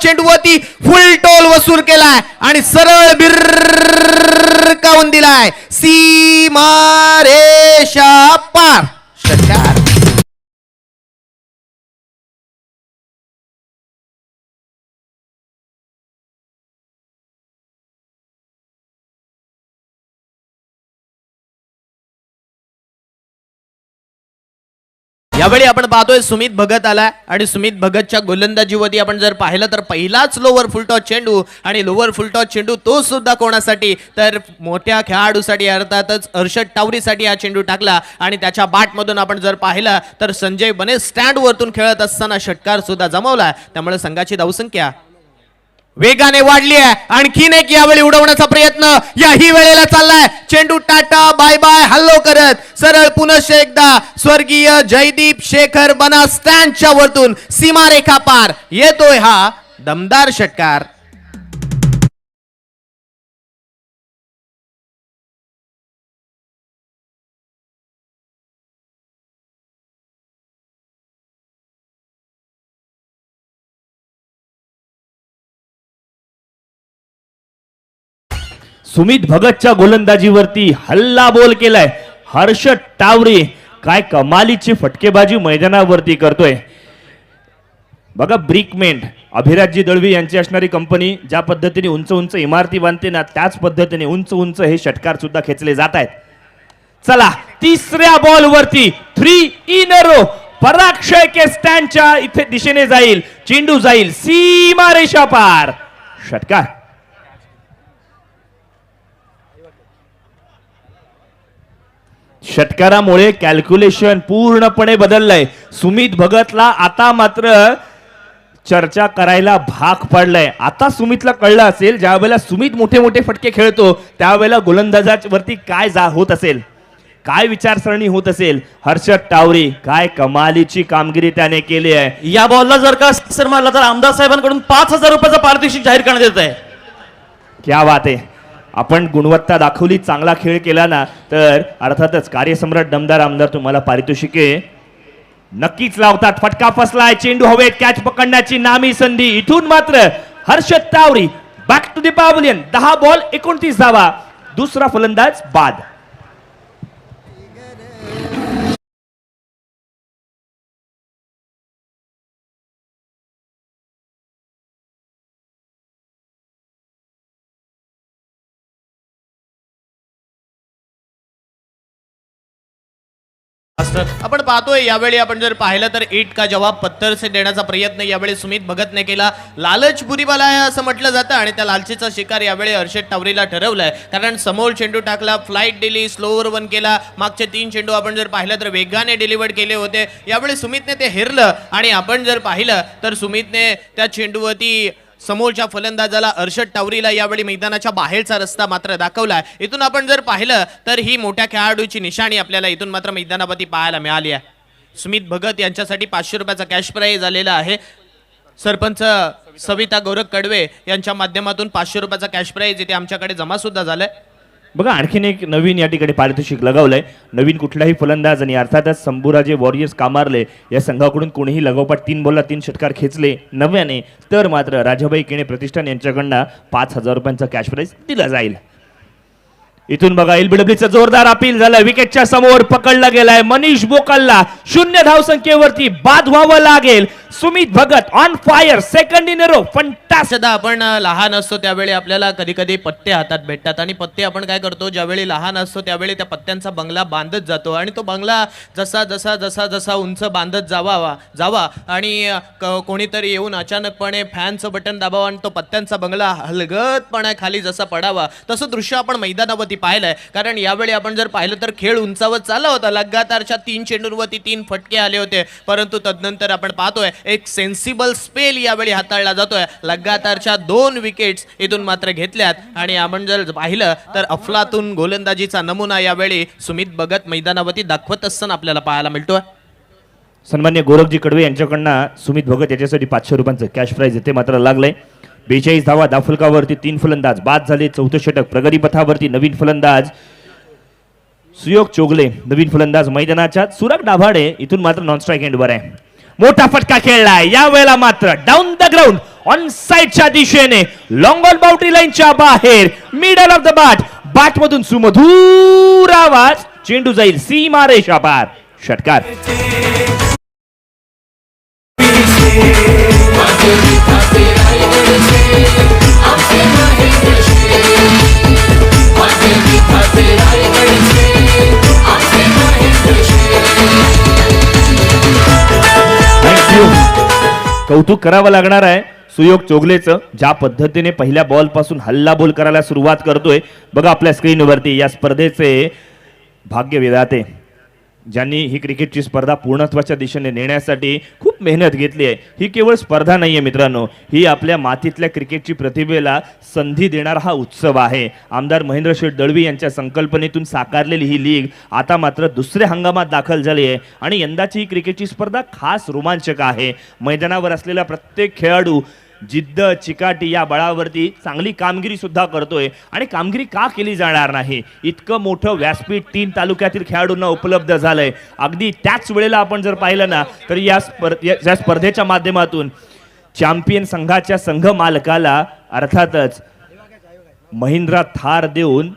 चेंडूवरती फुल टोल वसूल केलाय आणि सरळ बिरकावून दिलाय सीमारेषा पार. षटकार यावेळी आपण पाहतोय सुमित भगत आलाय आणि सुमित भगतच्या गोलंदाजीवरती आपण जर पाहिलं तर पहिलाच लोअर फुलटॉस चेंडू आणि लोअर फुलटॉस चेंडू तो सुद्धा कोणासाठी तर मोठ्या खेळाडूसाठी अर्थातच हर्षद टावरीसाठी हा चेंडू टाकला आणि त्याच्या बॅटमधून आपण जर पाहिलं तर संजय बने स्टँड वरतून खेळत असताना षटकार सुद्धा जमवला. त्यामुळे संघाची धावसंख्या वेगाने वाढली आहे. आणखीन एक यावेळी उडवण्याचा प्रयत्न याही वेळेला चाललाय. चेंडू टाटा बाय बाय हल्लो करत सरळ पुनश्च एकदा स्वर्गीय जयदीप शेखर बना स्टँडच्या वरतून सीमारेखा पार येतोय हा दमदार षटकार. सुमित भगतच्या गोलंदाजीवरती हल्ला बोल केलाय हर्षद टावरे. काय कमालीची फटकेबाजी मैदानावरती करतोय बघा. ब्रिकमेंट अभिराजजी दळवी यांची असणारी कंपनी ज्या पद्धतीने उंच उंच इमारती बांधते ना त्याच पद्धतीने उंच उंच हे षटकार सुद्धा खेचले जात आहेत. चला तिसऱ्या बॉल वरती 3 इन अ रो पराग शेळके स्टँडच्या इथे दिशेने जाईल. चेंडू जाईल सीमारेषा पार. षटकार षटकारामुळे कॅल्क्युलेशन पूर्णपणे बदललंय. सुमित भगतला आता मात्र चर्चा करायला भाग पडलाय. आता सुमितला कळलं असेल ज्या वेळेला सुमित मोठे मोठे फटके खेळतो त्यावेळेला गोलंदाजावरती काय होत असेल, काय विचारसरणी होत असेल. हर्षद टावरे काय कमालीची कामगिरी त्याने केली आहे. या बॉलला जर का सिक्सर मारला तर आमदार साहेबांकडून 5,000 रुपयाचा पारितोषिक जाहीर करण्यात येत आहे. क्या बात आहे. आपण गुणवत्ता दाखवली, चांगला खेळ केला ना तर अर्थातच कार्यसम्राट दमदार आमदार तुम्हाला पारितोषिके नक्कीच लावतात. फटका फसलाय, चेंडू हवेत, कॅच पकडण्याची नामी संधी. इथून मात्र Harshad Tawari back to the pavilion. 10 ball 29 धावा. दुसरा फलंदाज बाद. आपण पाहतोय यावेळी आपण जर पाहिलं तर ईट का जवाब पत्थर से देण्याचा प्रयत्न यावेळी सुमित भगतने केला. लालच बुरीबाला आहे असं म्हटलं जातं आणि त्या लालचीचा शिकार यावेळी हर्षद टावरीला ठरवलाय. कारण समोर चेंडू टाकला, फ्लाईट दिली, स्लोवर वन केला. मागचे 3 चेंडू आपण जर पाहिलं तर वेगाने डिलिव्हर्ड केले होते. यावेळी सुमितने ते हेरलं आणि आपण जर पाहिलं तर सुमितने त्या चेंडूवरती समोरच्या फलंदाजाला हर्षद टावरीला यावेळी मैदानाच्या बाहेरचा रस्ता मात्र दाखवलाय. इथून आपण जर पाहिलं तर ही मोठ्या खेळाडूची निशाणी आपल्याला इथून मात्र मैदानावरती पाहायला मिळाली आहे. सुमित भगत यांच्यासाठी 500 रुपयाचा कॅश प्राइज आलेला आहे. सरपंच सविता गौरव कडवे यांच्या माध्यमातून 500 रुपयाचा कॅश प्राइज इथे आमच्याकडे जमा सुद्धा झालाय. बघा आणखीन एक नवीन या ठिकाणी पारितोषिक लगावलंय. नवीन कुठलाही फलंदाज आणि अर्थातच संभुराजे वॉरियर्स कामारले या संघाकडून कोणीही लगोपाठ 3 बॉलला 3 षटकार खेचले नव्याने तर मात्र राजाबाई केणे प्रतिष्ठान यांच्याकडनं 5,000 रुपयांचा कॅश प्राइज दिला जाईल. इथून बघा एलबीडब्ल्यूचं जोरदार अपील झालं. विकेटच्या समोर पकडला गेलाय. मनीष बोकलला 0 धावसंख्येवरती बाद व्हावं लागेल. Sumit Bhagat on fire, second in a row. Fantastic. आपण लहान असतो त्यावेळी आपल्याला कधी कधी पत्ते हातात भेटतात आणि पत्ते आपण काय करतो ज्यावेळी लहान असतो त्यावेळी त्या पत्त्यांचा बंगला बांधत जातो आणि तो बंगला जसा जसा जसा जसा उंच बांधत जावा आणि कोणीतरी येऊन अचानकपणे फॅनचं बटन दाबावं आणि तो पत्त्यांचा बंगला हलगतपणे खाली जसा पडावा तसं दृश्य आपण मैदानावरती पाहिलंय. कारण यावेळी आपण जर पाहिलं तर खेळ उंचावत चालला होता. लगातारच्या 3 चेंडूंवरती 3 फटके आले होते परंतु तदनंतर आपण पाहतोय एक सेन्सिबल स्पेल यावेळी हाताळला जातोय. लगातारच्या 2 विकेट्स इथून मात्र घेतल्यात आणि आपण जर पाहिलं तर अफलातून गोलंदाजीचा नमुना यावेळी सुमित भगत मैदानावरती दाखवत असताना आपल्याला पाहायला मिळतोय. सन्मान्य गोरखजी कडवे यांच्याकडनं सुमित भगत याच्यासाठी 500 रुपयांचं कॅश प्राइज येते मात्र लागलंय. 42 धावा धावफलकावरती 3 फलंदाज बाद झाले. चौथं षटक प्रगती पथावरती नवीन फलंदाज सुयोग चोगले, नवीन फलंदाज मैदानाच्या. सुरग डाभाडे इथून मात्र नॉन स्ट्राईक एंडवर आहे. मोठा फटका खेळलाय या वेळेला मात्र डाऊन द ग्राउंड ऑन साइडच्या दिशेने लॉंग ऑन बाउंड्री लाईनच्या बाहेर मिडल ऑफ द बॅट मधून सुमधूर आवाज. चेंडू जाईल सीमा रेषा पार. षटकार. कौतुक करावं लागणार आहे सुयोग चोगलेचं, ज्या पद्धतीने पहिल्या बॉल पासून हल्ला बोल करायला सुरुवात करतोय. बघा आपल्या स्क्रीनवरती या स्पर्धेचे भाग्य विधाते ज्यांनी ही क्रिकेटची स्पर्धा पूर्णत्वाच्या दिशेने नेण्यासाठी खूप मेहनत घेतली आहे. ही केवळ स्पर्धा नाहीये मित्रांनो, ही आपल्या मातीतल्या क्रिकेटची प्रतिभेला संधी देणारा हा उत्सव आहे. आमदार महेंद्र शेठ दळवी यांच्या संकल्पनेतून साकारलेली ही लीग आता मात्र दुसऱ्या हंगामात दाखल झाली आहे आणि यंदाची ही क्रिकेटची स्पर्धा खास रोमांचक आहे. मैदानावर असलेला प्रत्येक खेळाडू जिद्द चिकाटी या बळावरती चांगली कामगिरी सुद्धा करतोय आणि कामगिरी का केली जाणार नाही. इतकं मोठं व्यासपीठ 3 तालुक्यातील खेळाडूंना उपलब्ध झालंय. अगदी त्याच वेळेला आपण जर पाहिलं ना तर या स्पर्धेच्या माध्यमातून चॅम्पियन संघाच्या संघ मालकाला अर्थातच महिंद्रा थार देऊन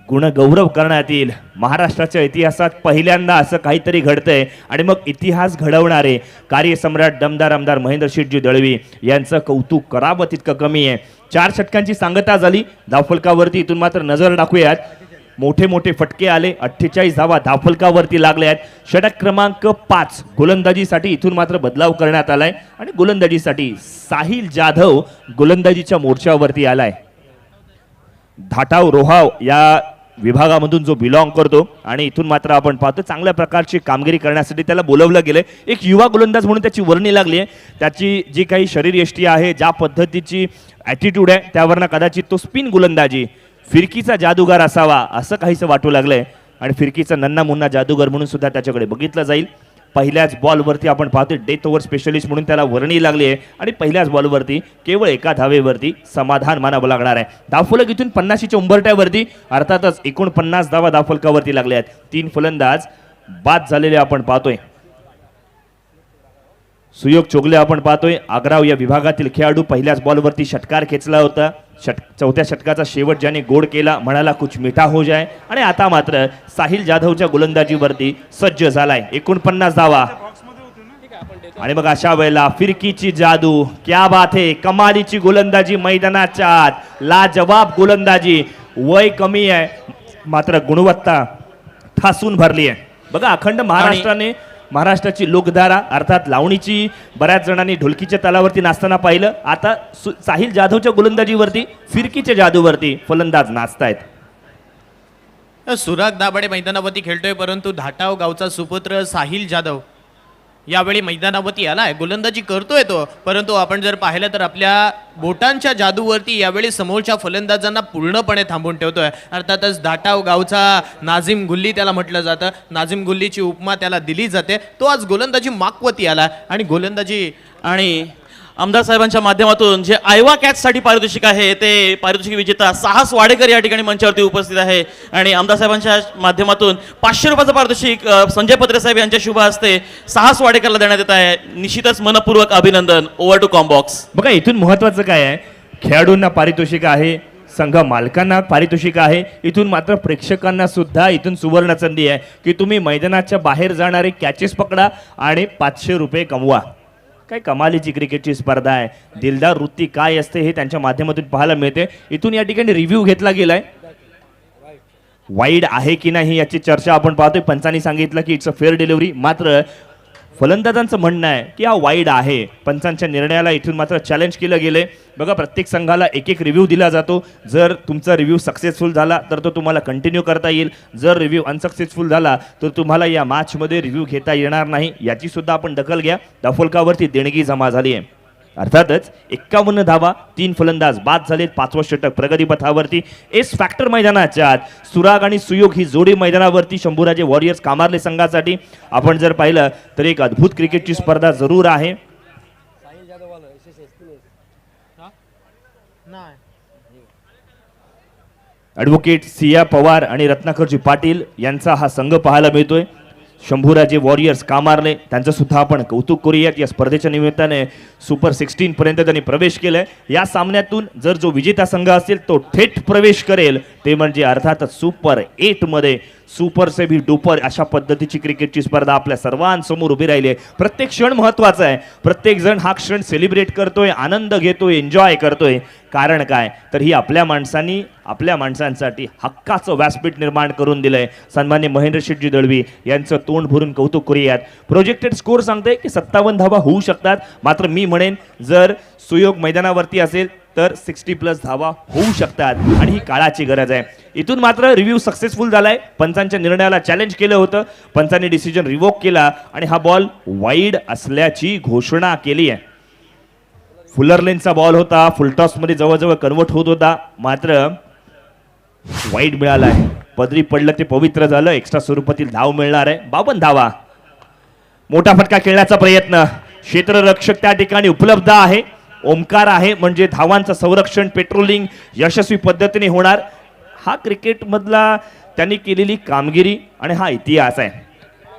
गुणगौरव करण्यात येईल. महाराष्ट्राच्या इतिहासात पहिल्यांदा असं काहीतरी घडतंय आणि मग इतिहास घडवणारे कार्यसम्राट दमदार आमदार महेंद्र शेठजी दळवी यांचं कौतुक करावं तितकं कमी आहे. 4 षटकांची सांगता झाली धावफलकावरती. इथून मात्र नजर टाकूयात. मोठे मोठे फटके आले. 48 धावा धावफलकावरती लागल्यात. षटक क्रमांक 5 गोलंदाजीसाठी इथून मात्र बदलाव करण्यात आलाय आणि गोलंदाजीसाठी साहिल जाधव गोलंदाजीच्या मोर्चावरती आलाय. धाटाव रोहाव या विभागामधून जो बिलॉंग करतो आणि इथून मात्र आपण पाहतो चांगल्या प्रकारची कामगिरी करण्यासाठी त्याला बोलवलं गेलंय. एक युवा गोलंदाज म्हणून त्याची वर्णी लागली आहे. त्याची जी काही शरीरयष्टी आहे, ज्या पद्धतीची ॲटिट्यूड आहे, त्यावरनं कदाचित तो स्पिन गोलंदाजी फिरकीचा जादूगार असावा असं काहीसं वाटू लागलंय आणि फिरकीचा नन्ना मुन्ना जादूगार म्हणून सुद्धा त्याच्याकडे बघितलं जाईल. पहिल्याच बॉलवरती आपण पाहतोय डेथ ओव्हर स्पेशलिस्ट म्हणून त्याला वर्णी लागली आहे आणि पहिल्याच बॉलवरती केवळ एका धावेवरती समाधान मानावं लागणार आहे. धावफलक इथून 50च्या उंबरट्यावरती अर्थातच 49 धावा धावफलकावरती लागल्या आहेत. 3 फलंदाज बाद झालेले आपण पाहतोय. सुयोग चोगले आपण पाहतोय. आग्राव या विभागातील खेळाडू पहिल्याच बॉलवरती षटकार खेचला होता. चौथ्या षटकाचा शेवट ज्याने गोड केला म्हणाला कुछ मिठा हो जाए आणि आता मात्र साहिल जाधवच्या गोलंदाजीवरती सज्ज झालाय. 49 धावा आणि मग अशा वेळेला फिरकीची जादू. क्या बात है. कमालीची गोलंदाजी मैदानाच्या आत. लाजवाब गोलंदाजी. वय कमी आहे मात्र गुणवत्ता ठासून भरली आहे. बघा अखंड महाराष्ट्राची लोकधारा अर्थात लावणीची बऱ्याच जणांनी ढोलकीच्या तालावरती नाचताना पाहिलं. आता साहिल जाधवच्या गोलंदाजीवरती फिरकीच्या जादूवरती फलंदाज नाचतायत. सुराग दाभाडे मैदानावरती खेळतोय परंतु धाटाव गावचा सुपुत्र साहिल जाधव यावेळी मैदानावरती आलाय. गोलंदाजी करतोय तो, परंतु आपण जर पाहिलं तर आपल्या बोटांच्या जादूवरती यावेळी समोरच्या फलंदाजांना पूर्णपणे थांबून ठेवतोय. अर्थातच धाटाव गावचा नाझिम गुल्ली त्याला म्हटलं जातं. नाझिम गुल्लीची उपमा त्याला दिली जाते. तो आज गोलंदाजी मागवती आला आणि गोलंदाजी आणि आमदार साहेबांच्या माध्यमातून जे आयवा कॅचसाठी पारितोषिक आहे ते पारितोषिक विजेता साहस वाडेकर या ठिकाणी मंचावरती उपस्थित आहे आणि आमदार साहेबांच्या माध्यमातून 500 रुपयाचं पारितोषिक संजय पत्रे साहेब यांच्या शुभ हस्ते साहस वाडेकरला देण्यात येत आहे. निश्चितच मनपूर्वक अभिनंदन. Over to combox. बघा इथून महत्वाचं काय आहे, खेळाडूंना पारितोषिक आहे, संघ मालकांना पारितोषिक आहे, इथून मात्र प्रेक्षकांना सुद्धा इथून सुवर्ण संधी आहे की तुम्ही मैदानाच्या बाहेर जाणारे कॅचेस पकडा आणि 500 रुपये कमवा. काय कमालीची क्रिकेटची स्पर्धा आहे. दिलदार वृत्ती काय असते हे त्यांच्या माध्यमातून पाहायला मिळते. इथून या ठिकाणी रिव्ह्यू घेतला गेलाय. वाईड आहे की नाही याची चर्चा आपण पाहतोय. पंचांनी सांगितलं की इट्स अ फेअर डिलिव्हरी, मात्र फलंदाजांचं म्हणणं आहे की हा वाईड आहे. पंचांच्या निर्णयाला इथून मात्र चॅलेंज केलं गेलंय. बघा प्रत्येक संघाला एक रिव्ह्यू दिला जातो. जर तुमचा रिव्ह्यू सक्सेसफुल झाला तर तो तुम्हाला कंटिन्यू करता येईल. जर रिव्ह्यू अनसक्सेसफुल झाला तर तुम्हाला या मॅचमध्ये रिव्ह्यू घेता येणार नाही. याची सुद्धा आपण दखल घ्या. धावफलकावरती देणगी जमा झाली आहे. अर्थातच 51 धावा, 3 फलंदाज बाद झालेत, 5वं षटक प्रगतीपथावरती. एस फॅक्टर मैदानाच्या आत सुराग आणि सुयोग ही जोडी मैदानावरती शंभूराजे वॉरियर्स कामारले संघासाठी. आपण जर पाहिलं तर एक अद्भुत क्रिकेटची स्पर्धा जरूर आहे. ॲडव्होकेट सिया पवार आणि रत्नाकरजी पाटील यांचा हा संघ पाहायला मिळतोय. शंभूराजे वॉरियर्स कामारले त्यांचं सुद्धा आपण कौतुक करूयात. या स्पर्धेच्या निमित्ताने सुपर 16 पर्यंत त्यांनी प्रवेश केलाय. या सामन्यातून जर जो विजेता संघ असेल तो थेट प्रवेश करेल, ते म्हणजे अर्थातच सुपर 8 मध्ये सुपर सेव्ही डुपर अशा पद्धतीची क्रिकेटची स्पर्धा आपल्या सर्वांसमोर उभी राहिली आहे. प्रत्येक क्षण महत्वाचा आहे. प्रत्येक जण हा क्षण सेलिब्रेट करतोय, आनंद घेतोय, एन्जॉय करतोय. कारण काय तर ही आपल्या माणसांनी आपल्या माणसांसाठी हक्काचं व्यासपीठ निर्माण करून दिलंय. सन्मान्य महेंद्र शेटजी दळवी यांचं तोंड भरून कौतुक करूयात. प्रोजेक्टेड स्कोर सांगते की 57 धावा होऊ शकतात. मात्र मी म्हणेन जर सुयोग मैदानावरती असेल तर 60+ धावा होऊ शकतात आणि ही काळाची गरज आहे. इथून मात्र रिव्ह्यू सक्सेसफुल झालाय. पंचांच्या निर्णयाला चॅलेंज केलं होतं, पंचांनी डिसिजन रिवोक केला आणि हा बॉल वाईड असल्याची घोषणा केली आहे. फुलर लेनचा बॉल होता, फुलटॉस मध्ये जवळजवळ कन्वर्ट होत होता, मात्र वाईड मिळालाय. पदरी पडलं ते पवित्र झालं. एक्स्ट्रा स्वरूपातील धाव मिळणार आहे. 52 धावा. मोठा फटका खेळण्याचा प्रयत्न, क्षेत्ररक्षक त्या ठिकाणी उपलब्ध आहे. ओमकार आहे म्हणजे धावांचं संरक्षण, पेट्रोलिंग यशस्वी पद्धतीने होणार. हा क्रिकेट मधला त्यांनी केलेली कामगिरी आणि हा इतिहास आहे.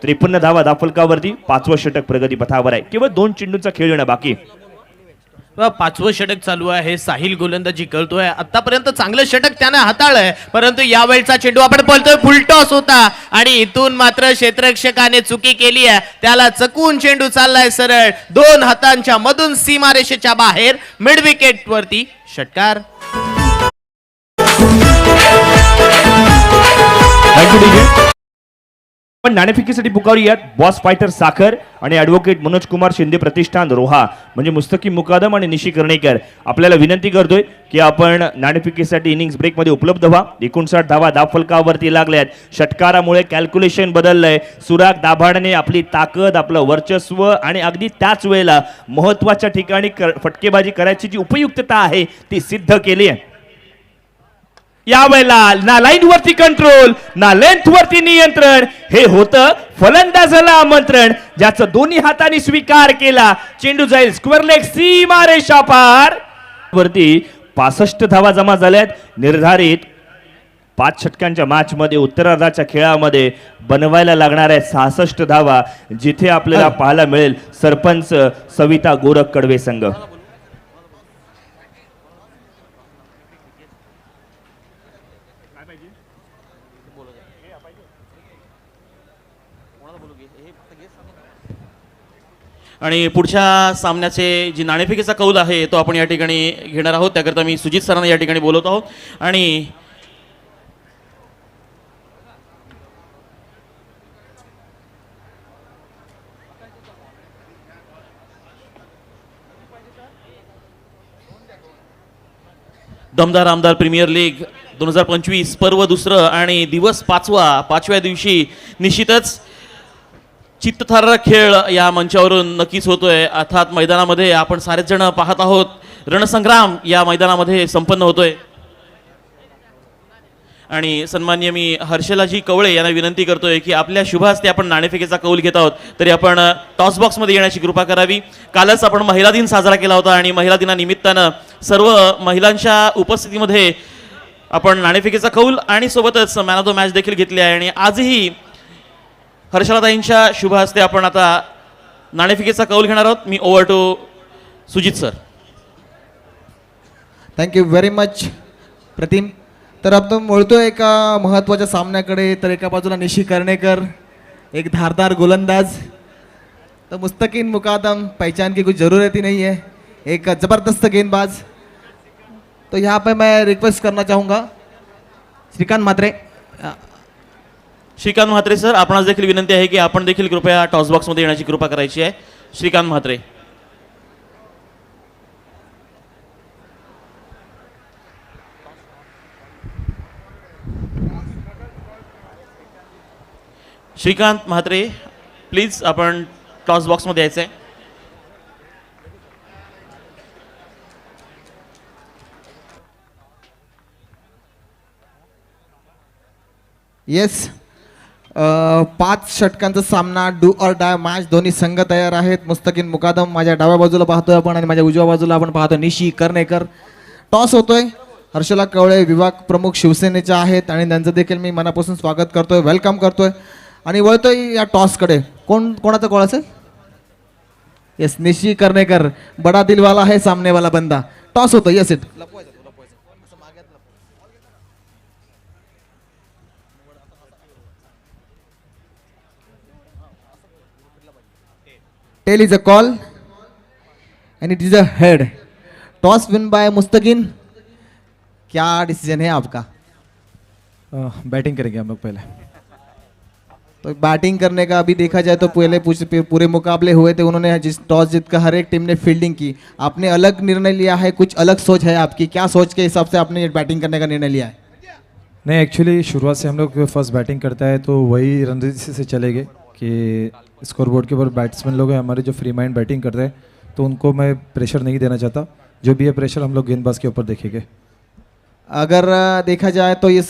53 धावा दाफलकावरती. 5वं षटक प्रगतीपथावर आहे. केवळ 2 चेंडूंचा खेळ येणं बाकी. 5वं षटक चालू आहे. साहिल गोलंदाजी करतोय. आतापर्यंत चांगलं षटक त्याने हाताळलंय, परंतु यावेळचा चेंडू आपण बोलतोय फुलटॉस होता आणि इथून मात्र क्षेत्ररक्षकाने चुकी केली आहे. त्याला चकवून चेंडू चाललाय सरळ 2 हातांच्या मधून सीमारेषेच्या बाहेर. मिड विकेट वरती षटकार. पण नाणेफेकीसाठी पुकारूयात बॉस फायटर साखर आणि ॲडव्होकेट मनोज कुमार शिंदे प्रतिष्ठान रोहा म्हणजे मुस्तकीम मुकादम आणि निशी कर्णेकर. आपल्याला विनंती करतोय की आपण नाणेफेकीसाठी इनिंग्स ब्रेकमध्ये उपलब्ध व्हा. 59 धावा दाफलकावरती लागल्यात. षटकारामुळे कॅल्क्युलेशन बदललंय. सुराग दाभाडने आपली ताकद, आपलं वर्चस्व आणि अगदी त्याच वेळेला महत्वाच्या ठिकाणी फटकेबाजी करायची जी उपयुक्तता आहे ती सिद्ध केली आहे. यावेळेला ना लाईन वरती कंट्रोल ना लेंथ वरती नियंत्रण, हे होतं फलंदाजाला आमंत्रण ज्याचं दोन्ही हातांनी स्वीकार केला. चेंडू जाईल स्क्वेअर लेग सीमारेषा पार वरती. 65 धावा जमा झाल्यात. निर्धारित 5 षटकांच्या मॅच मध्ये उत्तरार्धाच्या खेळामध्ये बनवायला लागणार आहे 66 धावा, जिथे आपल्याला पाहायला मिळेल सरपंच सविता गोरख कडवे संघ. आणि पुढच्या सामन्याचे जी नाणेफेकीचा कौल आहे तो आपण या ठिकाणी घेणार आहोत. त्याकरता मी सुजित सरांना या ठिकाणी बोलवत आहोत. आणि दमदार आमदार प्रीमियर लीग 2025 पर्व दुसरं आणि दिवस 5व्या दिवशी निश्चितच चित्तथरारक खेळ या मंचावरून नक्कीच होतोय. अर्थात मैदानामध्ये आपण सारेच जण पाहत आहोत. रणसंग्राम या मैदानामध्ये संपन्न होतोय. आणि सन्माननीय मी हर्षलाजी कवळे यांना विनंती करतोय की आपल्या शुभ हस्ते आपण नाणेफेकीचा कौल घेत आहोत, तरी आपण टॉस बॉक्समध्ये येण्याची कृपा करावी. कालच आपण महिला दिन साजरा केला होता आणि महिला दिनानिमित्तानं सर्व महिलांच्या उपस्थितीमध्ये आपण नाणेफेकीचा कौल आणि सोबतच मॅन ऑफ द मॅच देखील घेतली आहे. आणि आजही हर्षलाताईंच्या शुभ हस्ते आपण आता नाणेफेकीचा कौल घेणार आहोत. मी over to Sujit sir. Thank you very much Pratim. तर आपण बोलतोय एका महत्त्वाच्या सामन्याकडे. तर एका बाजूला निशी कर्णेकर, एक धारदार गोलंदाज, तो मुस्तकीम मुकादम, पहचान की कुछ ज़रूरत ही नहीं है, एक ज़बरदस्त गेंदबाज. तो यहाँ पे मैं रिक्वेस्ट करना चाहूँगा श्रीकांत म्हात्रे. श्रीकांत म्हात्रे सर, आपणास देखील विनंती आहे की आपण देखील कृपया टॉस बॉक्समध्ये येण्याची कृपा करायची आहे. श्रीकांत म्हात्रे. श्रीकांत म्हात्रे प्लीज आपण टॉस बॉक्समध्ये यायचं आहे. येस, 5 षटकांचा सामना, डू ऑर डाय मॅच. दोन्ही संघ तयार आहेत. मुस्तकीन मुकादम माझ्या डाव्या बाजूला पाहतोय आपण आणि माझ्या उजव्या बाजूला आपण पाहतो निशी कर्णेकर. टॉस होतोय. हर्षला कवळे विभाग प्रमुख शिवसेनेचे आहेत आणि त्यांचं देखील मी मनापासून स्वागत करतोय, वेलकम करतोय आणि वळतोय या टॉसकडे. कोणाचा कॉल असेल? येस, निशी कर्णेकर, बडा दिलवाला है सामने वाला बंदा. टॉस होतो. Yes, it tail is a call and it is a head. Toss win by Mustakin. क्या डिसीजन है आपका? बैटिंग करेंगे हम लोग पहले. तो बैटिंग करने का अभी देखा जाए तो पहले पूरे मुकाबले हुए थे, उन्होंने जिस टॉस जीतकर हर एक टीम ने फील्डिंग की. आपने अलग निर्णय लिया है, कुछ अलग सोच है आपकी? क्या सोच के हिसाब से आपने बैटिंग करने का निर्णय लिया है? नहीं, एक्चुअली शुरुआत से हम लोग फर्स्ट बैटिंग करता है तो वही रणनीति से चलेंगे कि स्कोरबोर्ड के ऊपर बैट्समैन लोग हैं हमारे जो फ्री माइंड बैटिंग कर रहे हैं, तो उनको मैं प्रेशर नहीं देना चाहता. जो भी है प्रेशर हम लोग गेंदबाज के ऊपर देखेंगे. अगर देखा जाए तो इस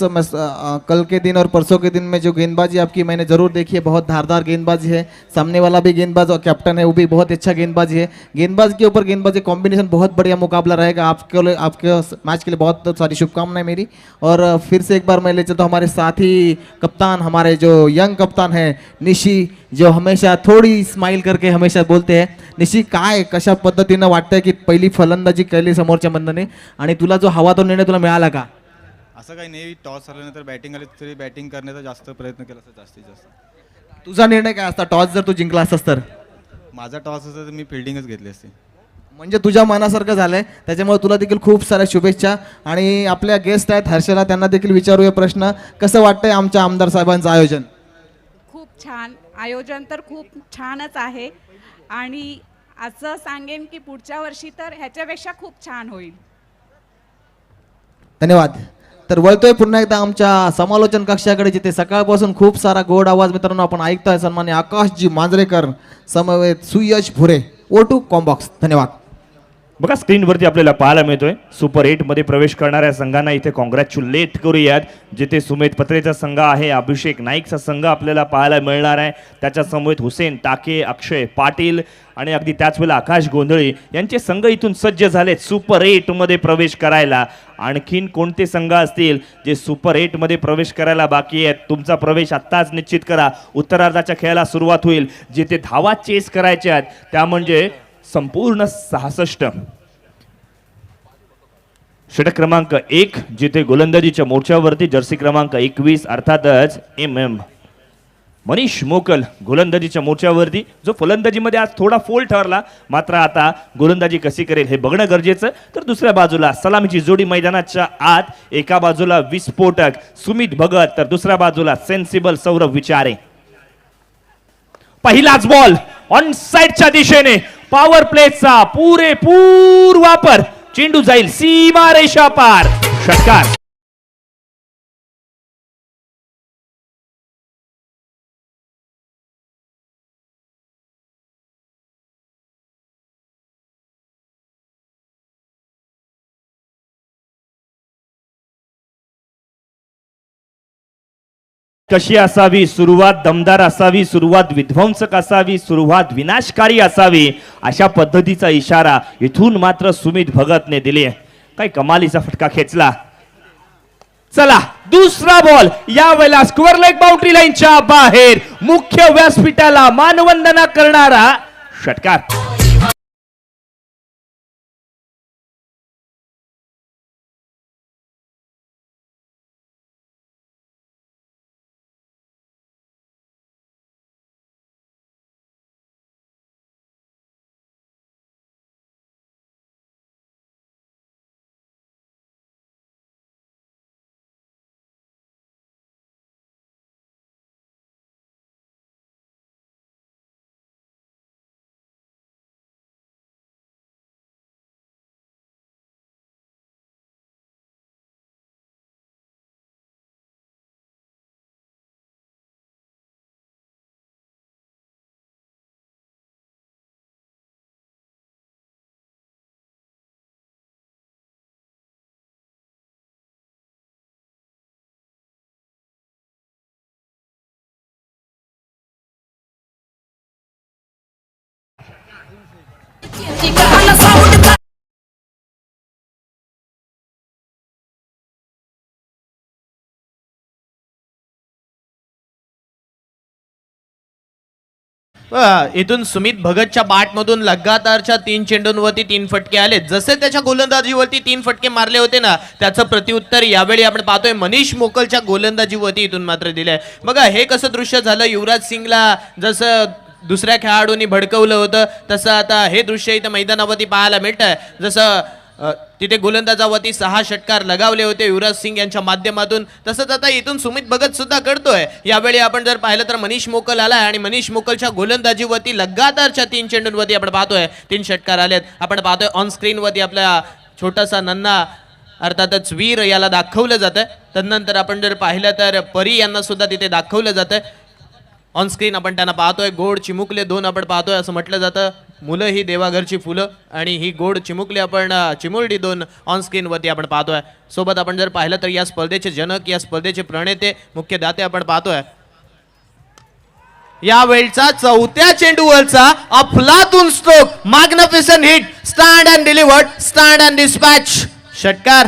कल के दिन और परसों के दिन में जो गेंदबाजी आपकी मैंने ज़रूर देखी है, बहुत धारदार गेंदबाजी है. सामने वाला भी गेंदबाज और कैप्टन है वो भी बहुत अच्छा गेंदबाजी है. गेंदबाज के ऊपर गेंदबाजी कॉम्बिनेशन बहुत बढ़िया मुकाबला रहेगा. आपके मैच के लिए बहुत सारी शुभकामनाएं मेरी. और फिर से एक बार मैं ले चलता हूँ हमारे साथी कप्तान, हमारे जो यंग कप्तान है निशी, जो हमेशा थोड़ी स्माइल करके हमेशा बोलते हैं. निशी, काय कशा पद्धतीनं वाटतंय की पहिली फलंदाजी केली समोरच्या बंदाने आणि तुला जो हवा तो निर्णय तुला मिळाला का? असं काही नाही, टॉस आल्यानंतर बॅटिंग आली तरी बॅटिंग करण्याचा जास्त प्रयत्न केला असता जास्तीत जास्त. तुझा निर्णय काय असता टॉस जर तू जिंकला असतास तर? माझा टॉस असता तर मी फिल्डिंगच घेतली असती. म्हणजे तुझ्या मनासारखं झालंय, त्याच्यामुळे तुला देखील खूप साऱ्या शुभेच्छा. आणि आपल्या गेस्ट आहेत हर्षला, त्यांना देखील विचारूया प्रश्न. कसं वाटतंय आमच्या आमदार साहेबांचं आयोजन? खूप छान आयोजन तर खूप छानच आहे आणि असं सांगेन की पुढच्या वर्षी तर ह्याच्यापेक्षा खूप छान होईल. धन्यवाद. तर वळतोय पुन्हा एकदा आमच्या समालोचन कक्षाकडे, जिथे सकाळपासून खूप सारा गोड आवाज मित्रांनो आपण ऐकतोय. सन्मान्य आकाशजी मांजरेकर, समवेत सुयश भुरे, O2 कॉम्बॉक्स. धन्यवाद. बघा स्क्रीनवरती आपल्याला पाहायला मिळतोय सुपर 8 मध्ये प्रवेश करणाऱ्या संघांना इथे कॉंग्रॅच्युलेट करूयात. जिथे सुमेध पत्रेचा संघ आहे, अभिषेक नाईकचा संघ आपल्याला पाहायला मिळणार आहे. त्याच्या समवेत हुसेन टाके, अक्षय पाटील आणि अगदी त्याच वेळेला आकाश गोंधळी यांचे संघ इथून सज्ज झालेत सुपर 8 मध्ये प्रवेश करायला. आणखीन कोणते संघ असतील जे सुपर 8 मध्ये प्रवेश करायला बाकी आहेत? तुमचा प्रवेश आत्ताच निश्चित करा. उत्तरार्धाच्या खेळाला सुरुवात होईल. जिथे धावा चेस करायच्या आहेत त्या म्हणजे संपूर्ण 66. षटक क्रमांक 1 जिथे गोलंदाजीच्या मोर्चावरती जर्सी क्रमांक 21 अर्थातच MM मनीष मोकल गोलंदाजीच्या मोर्चावरती, जो फलंदाजीमध्ये आज थोडा फोल ठरला, मात्र आता गोलंदाजी कशी करेल हे बघणं गरजेचं. तर दुसऱ्या बाजूला सलामीची जोडी मैदानाच्या आत, एका बाजूला विस्फोटक सुमित भगत तर दुसऱ्या बाजूला सेन्सिबल सौरभ विचारे. पहिलाच बॉल ऑन साइडच्या दिशेने, पॉवर प्लेचा पुरेपूर वापर, चेंडू जाईल सीमा रेषा पार. षटकार. कशी असावी सुरुवात? दमदार असावी सुरुवात, विध्वंसक असावी सुरुवात, विनाशकारी असावी, अशा पद्धतीचा इशारा इथून मात्र सुमित भगतने दिले. काय कमालीचा फटका खेचला. चला दुसरा बॉल, यावेळेला स्क्वेअर लेग बाउंड्री लाईनच्या बाहेर, मुख्य व्यासपीठाला मानवंदना करणारा षटकार. इथून सुमित भगतच्या बॅटमधून लगातारच्या 3 चेंडूंवरती 3 फटके आले. जसे त्याच्या गोलंदाजीवरती 3 फटके मारले होते ना, त्याचं प्रत्युत्तर यावेळी आपण पाहतोय मनीष मोकलच्या गोलंदाजीवरती इथून मात्र दिलंय. बघा हे कसं दृश्य झालं. युवराज सिंगला जसं दुसऱ्या खेळाडूंनी भडकवलं होतं, तसं आता हे दृश्य इथं मैदानावरती पाहायला मिळतंय. जसं तिथे गोलंदाजावरती 6 षटकार लगावले होते युवराज सिंग यांच्या माध्यमातून, तसंच आता इथून सुमित भगत सुद्धा करतोय. यावेळी आपण जर पाहिलं तर मनीष मोकल आलाय आणि मनीष मोकलच्या गोलंदाजीवरती लगातारच्या 3 चेंडूंवरती आपण पाहतोय 3 षटकार आलेत. आपण पाहतोय ऑन स्क्रीन वरती आपला छोटासा नन्ना अर्थातच वीर याला दाखवलं जातंय. तदनंतर आपण जर पाहिलं तर परी यांना सुद्धा तिथे दाखवलं जातंय. ऑन स्क्रीन आपण त्यांना पाहतोय. गोड चिमुकले 2 आपण पाहतोय. असं म्हटलं जातं मुलं ही देवाघरची फुलं, आणि ही गोड चिमुकले आपण चिमुरडी 2 ऑन स्क्रीन वरती आपण पाहतोय. सोबत आपण जर पाहिलं तर या स्पर्धेचे जनक, या स्पर्धेचे प्रणेते, मुख्य दाते आपण पाहतोय. यावेळचा 4थ्या चेंडूवरचा अफलातून stroke, magnificent hit, stand and delivered, stand and dispatch, षटकार.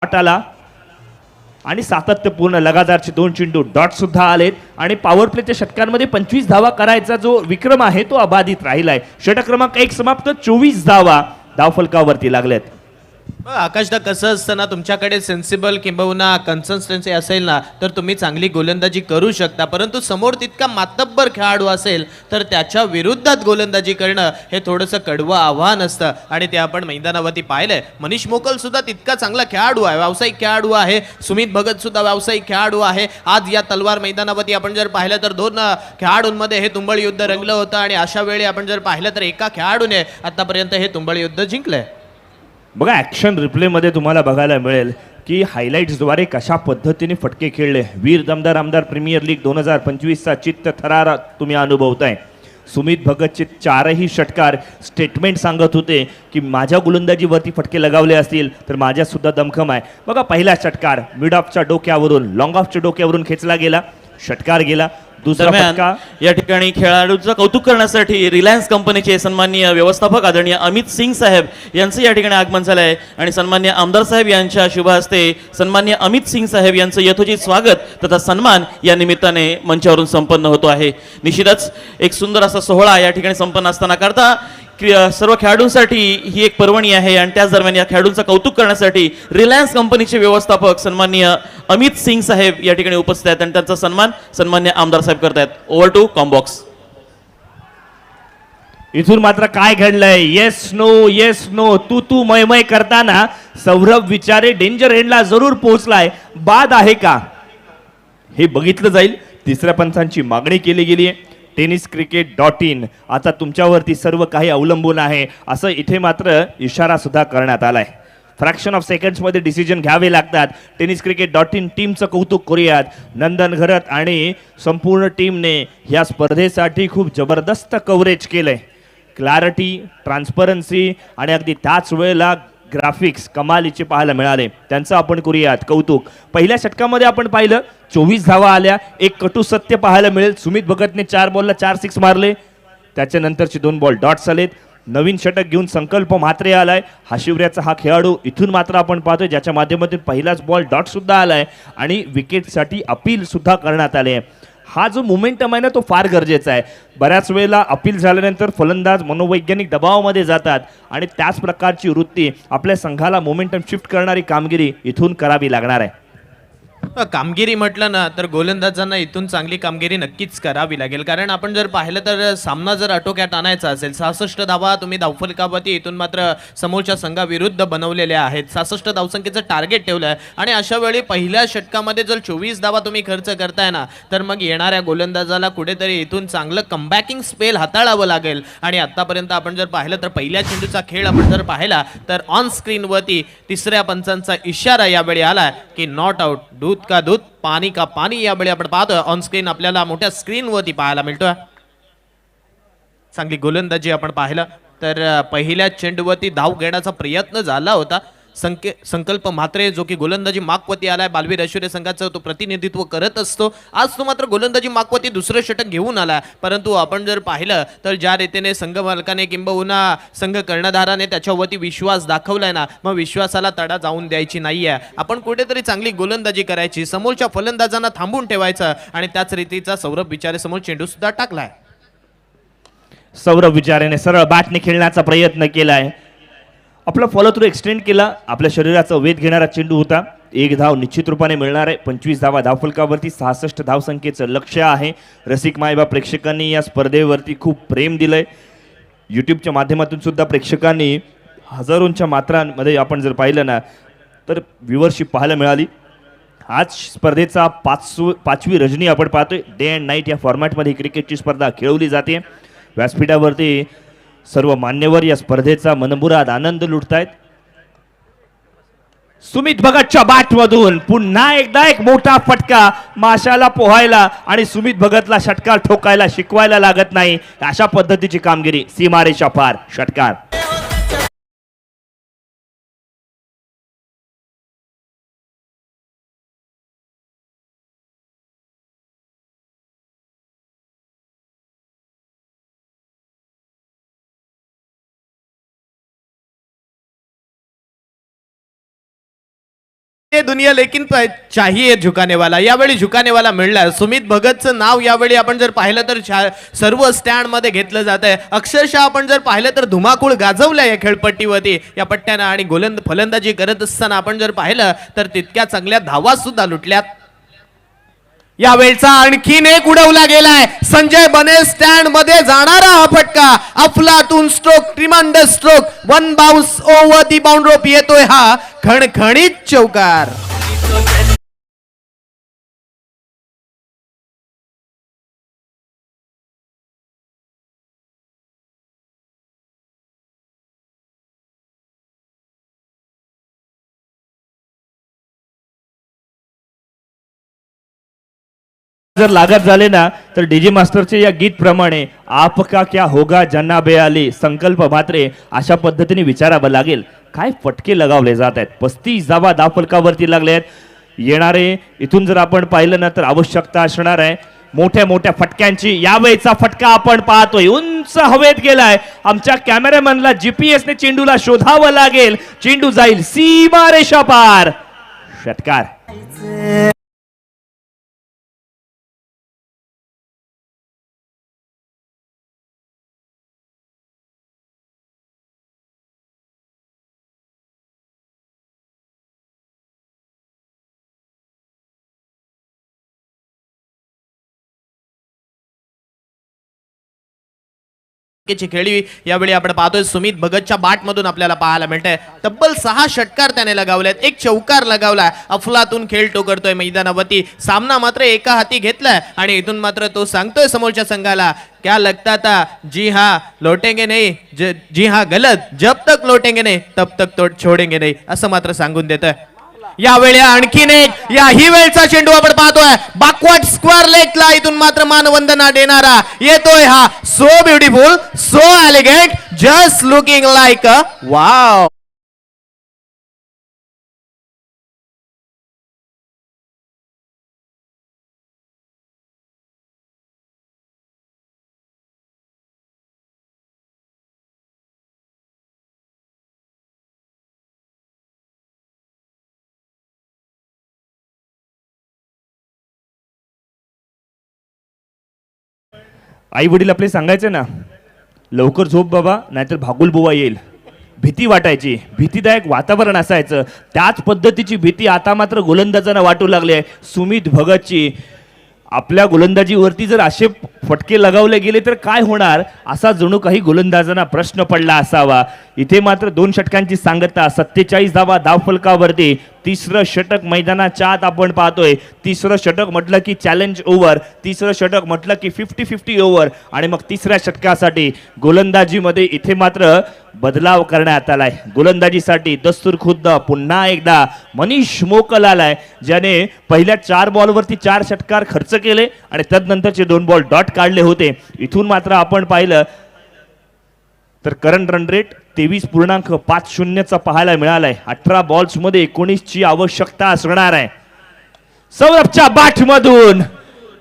आला आणि सातत्यपूर्ण लगातारचे 2 चेंडू डॉट सुद्धा आलेत आणि पॉवर प्लेच्या षटकांमध्ये 25 धावा करायचा जो विक्रम आहे तो अबाधित राहिलाय. षटक क्रमांक 1 समाप्त, 24 धावा धावफलकावरती लागल्यात. आकाशदा कसं असतं ना, तुमच्याकडे सेन्सिबल किंबहुना कन्सिस्टन्सी असेल ना तर तुम्ही चांगली गोलंदाजी करू शकता, परंतु समोर तितका मातब्बर खेळाडू असेल तर त्याच्या विरुद्धात गोलंदाजी करणं हे थोडंसं कडवं आव्हान असतं आणि ते आपण मैदानावरती पाहिलंय. मनीष मोकल सुद्धा तितका चांगला खेळाडू आहे, व्यावसायिक खेळाडू आहे. सुमित भगत सुद्धा व्यावसायिक खेळाडू आहे. आज या तलवार मैदानावरती आपण जर पाहिलं तर 2 खेळाडूंमध्ये हे तुंबळ युद्ध रंगलं होतं आणि अशा वेळी आपण जर पाहिलं तर एका खेळाडूने आतापर्यंत हे तुंबळ युद्ध जिंकलंय. बघा ॲक्शन रिप्लेमध्ये तुम्हाला बघायला मिळेल की हायलाईट्सद्वारे कशा पद्धतीने फटके खेळले. वीर दमदार आमदार प्रीमियर लीग 2025चा चित्त थरार तुम्ही अनुभवताय. सुमित भगतचे 4ही षटकार स्टेटमेंट सांगत होते की माझ्या गोलंदाजीवरती फटके लगावले असतील तर माझ्यात सुद्धा दमखम आहे. बघा पहिला षटकार मिड ऑफच्या डोक्यावरून लॉंग ऑफच्या डोक्यावरून खेचला गेला, षटकार गेला. दुसरा फटका. या ठिकाणी खेळाडूचं कौतुक करण्यासाठी रिलायन्स कंपनीचे सन्माननीय व्यवस्थापक आदरणीय अमित सिंग साहेब यांचं या ठिकाणी आगमन झालं आहे आणि सन्माननीय आमदार साहेब यांच्या शुभ हस्ते सन्माननीय अमित सिंग साहेब यांचं यथोचित स्वागत तथा सन्मान या निमित्ताने मंचावरून संपन्न होतो आहे. निश्चितच एक सुंदर असा सोहळा या ठिकाणी संपन्न असताना करता सर्व खेळाडूंसाठी ही एक पर्वणी आहे आणि त्याच दरम्यान या खेळाडूंचं कौतुक करण्यासाठी रिलायन्स कंपनीचे व्यवस्थापक सन्माननीय अमित सिंग साहेब या ठिकाणी उपस्थित आहेत आणि त्यांचा सन्मान सन्माननीय आमदार साहेब करतायत. Over to combox. इथून मात्र काय घडलंय, येस नो तू मय करताना सौरभ विचारे डेंजर एंडला जरूर पोहोचलाय, बाद आहे का हे बघितलं जाईल. तिसऱ्या पंचांची मागणी केली गेली आहे. tenniscricket.in आता तुमच्यावरती सर्व काही अवलंबून आहे असं इथे मात्र इशारा सुद्धा करण्यात आलाय. फ्रॅक्शन ऑफ सेकंड्स मध्ये डिसिजन घ्यावे लागतात. tenniscricket.in टीमचं कौतुक करूयात. नंदन घरत आणि संपूर्ण टीमने या स्पर्धेसाठी खूप जबरदस्त कव्हरेज केलंय. क्लॅरिटी, ट्रान्सपरन्सी आणि अगदी त्याच वेळेला ग्राफिक्स कमालीचे पाहायला मिळाले. त्यांचं आपण करूयात कौतुक. पहिल्या षटकामध्ये आपण पाहिलं 24 धावा आल्या. एक कटू सत्य पाहायला मिळेल. सुमित भगतने 4 बॉलला 4 सिक्स मारले. त्याच्यानंतरचे 2 बॉल डॉट्स आलेत. नवीन षटक घेऊन संकल्प म्हात्रे आलाय. हाशिवऱ्याचा हा खेळाडू इथून मात्र आपण पाहतोय ज्याच्या माध्यमातून पहिलाच बॉल डॉट सुद्धा आलाय आणि विकेटसाठी अपील सुद्धा करण्यात आले. हा जो मोमेंटम आहे ना तो फार गरजेचा आहे. बऱ्याच वेळेला अपील झाल्यानंतर फलंदाज मनोवैज्ञानिक दबावामध्ये जातात आणि त्याच प्रकारची वृत्ती आपल्या संघाला मोमेंटम शिफ्ट करणारी कामगिरी इथून करावी लागणार आहे. कामगिरी म्हटलं ना तर गोलंदाजांना इथून चांगली कामगिरी नक्कीच करावी लागेल. कारण आपण जर पाहिलं तर सामना जर आटोक्यात आणायचा असेल 66 धावा तुम्ही धावफलकावरती इथून मात्र समोरच्या संघाविरुद्ध बनवलेल्या आहेत. 66 धावसंख्येचं टार्गेट ठेवलं आहे आणि अशा वेळी पहिल्या षटकामध्ये जर 24 धावा तुम्ही खर्च करताय ना तर मग येणाऱ्या गोलंदाजाला कुठेतरी इथून चांगलं कमबॅकिंग स्पेल हाताळावं लागेल. आणि आतापर्यंत आपण जर पाहिलं तर पहिल्या चेंडूचा खेळ आपण जर पाहिला तर ऑन स्क्रीनवरती तिसऱ्या पंचांचा इशारा यावेळी आला की नॉट आउट, दूध का दूध, पाणी का पाणी यावेळी आपण पाहतोय. ऑन स्क्रीन आपल्याला मोठ्या स्क्रीनवरती पाहायला मिळतोय. चांगली गोलंदाजी आपण पाहिलं तर पहिल्या चेंडूवरती धाव घेण्याचा प्रयत्न झाला होता. संकल्प म्हात्रे जो की गोलंदाजी मागवती आलाय. बालवीर ऐश्वर्य संघाचं तो प्रतिनिधित्व करत असतो. आज तो मात्र गोलंदाजी मागवती दुसरं षटक घेऊन आला. परंतु आपण जर पाहिलं तर ज्या रीतीने संघ मालकाने किंबहुना संघ कर्णधाराने त्याच्यावरती विश्वास दाखवलाय ना मग विश्वासाला तडा जाऊन द्यायची नाहीये. आपण कुठेतरी चांगली गोलंदाजी करायची, समोरच्या फलंदाजांना थांबून ठेवायचं आणि त्याच रीतीचा सौरभ विचारे समोर चेंडू सुद्धा टाकलाय. सौरभ विचारेने सरळ बॅटने खेळण्याचा प्रयत्न केलाय. आपला फॉलो थ्रू एक्सटेंड केला. आपल्या शरीराचा वेध घेणारा चेंडू होता. 1 धाव निश्चित रूपाने मिळणार आहे. 25 धावा धावफलकावरती 66 धावसंख्येचं लक्ष्य आहे. रसिक मायबा प्रेक्षकांनी या स्पर्धेवरती खूप प्रेम दिलंय. यूट्यूबच्या माध्यमातून सुद्धा प्रेक्षकांनी हजारोंच्या मात्रांमध्ये आपण जर पाहिलं ना तर व्ह्युअरशिप पाहायला मिळाली. आज स्पर्धेचा 5वी रजनी आपण पाहतोय. डे अँड नाईट या फॉर्मॅटमध्ये क्रिकेटची स्पर्धा खेळवली जाते. व्यासपीठावरती सर्व मान्यवर या स्पर्धेचा मनमुराद आनंद लुटतायत. सुमित भगतच्या बॅटमधून पुन्हा एकदा एक मोठा फटका. माशाला पोहायला आणि सुमित भगतला षटकार ठोकायला शिकवायला लागत नाही अशा पद्धतीची कामगिरी. सीमारेषा पार षटकार. ये दुनिया लेकिन चाहिए झुकाने वाला. यावेळी झुकाने वाला मिळला. सुमित भगतचं नाव यावेळी आपण जर पाहिलं तर सर्व स्टँड मध्ये घेतलं जात आहे. अक्षरशः आपण जर पाहिलं तर धुमाकूळ गाजवल्या या खेळपट्टीवरती या पट्ट्यानं आणि फलंदाजी करत असताना आपण जर पाहिलं तर तितक्या चांगल्या धावा सुद्धा लुटल्यात. यावेळचा आणखीन एक उडवला गेलाय. संजय बने स्टँड मध्ये जाणारा हा फटका. अफलातून stroke, tremendous stroke, 1 bounce over the bound rope येतोय हा खणखणीत चौकार. जर लागत झाले ना तर डीजे मास्टरचे या गीत प्रमाणे आपका क्या होगा जनाबे आली संकल्प म्हात्रे अशा पद्धतीने विचारावं लागेल. काय फटके लगावले जात आहेत. 35 धावा धावफलकावरती लागले आहेत. येणारे इथून जर आपण पाहिलं ना तर आवश्यकता असणार आहे मोठ्या मोठ्या फटक्यांची. यावेळीचा फटका आपण पाहतोय उंच हवेत गेलाय. आमच्या कॅमेरामॅनला जीपीएसने चेंडूला शोधावं लागेल. चेंडू जाईल सीमारेषा पार षटकार. ची खेळी यावेळी आपण पाहतोय सुमित भगतच्या बॅटमधून आपल्याला पाहायला मिळतंय. तब्बल 6 षटकार त्याने लगावलेत, एक चौकार लगावलाय. अफलातून खेळ तो करतोय मैदानावरती. सामना मात्र एका हाती घेतलाय आणि इथून मात्र तो सांगतोय समोरच्या संघाला क्या लगता था, जी हाँ लौटेंगे नहीं, जी हाँ गलत, जब तक लौटेंगे नहीं तब तक तो छोडेंगे नहीं, असं मात्र सांगून देतोय. यावेळी आणखीन एक याही वेळचा चेंडू आपण पाहतोय बॅकवर्ड स्क्वेअर लेगला. इथून मात्र मानवंदना देणारा येतोय हा. So beautiful, so elegant, just looking like a wow. आई वडील आपले सांगायचे ना, लवकर झोप बाबा नाहीतर भागुल बुवा येईल. भीती वाटायची, भीतीदायक वातावरण असायचं. त्याच पद्धतीची भीती आता मात्र गोलंदाजांना वाटू लागली आहे. सुमित भगतची आपल्या गोलंदाजीवरती जर असे फटके लगावले गेले तर काय होणार, असा जणू काही गोलंदाजांना प्रश्न पडला असावा. इथे मात्र 2 षटकांची सांगता, 47 धावा धावफलकावरती. तिसरं षटक मैदानाच्या आत आपण पाहतोय. तिसरं षटक म्हटलं की चॅलेंज ओव्हर, तिसरं षटक म्हटलं की 50-50 ओव्हर. आणि मग तिसऱ्या षटकासाठी गोलंदाजीमध्ये इथे मात्र बदलाव करण्यात आलाय. गोलंदाजीसाठी दस्तूर खुद्द पुन्हा एकदा मनीष मोकल आलाय, ज्याने पहिल्या 4 बॉलवरती 4 षटकार खर्च केले आणि तदनंतरचे 2 बॉल डॉट काढले होते. इथून मात्र आपण पाहिलं तर करंट रन रेट 23.50 पाहायला मिळालाय. 18 बॉल्स मध्ये 19 ची आवश्यकता असणार आहे. सौरभच्या बॅटमधून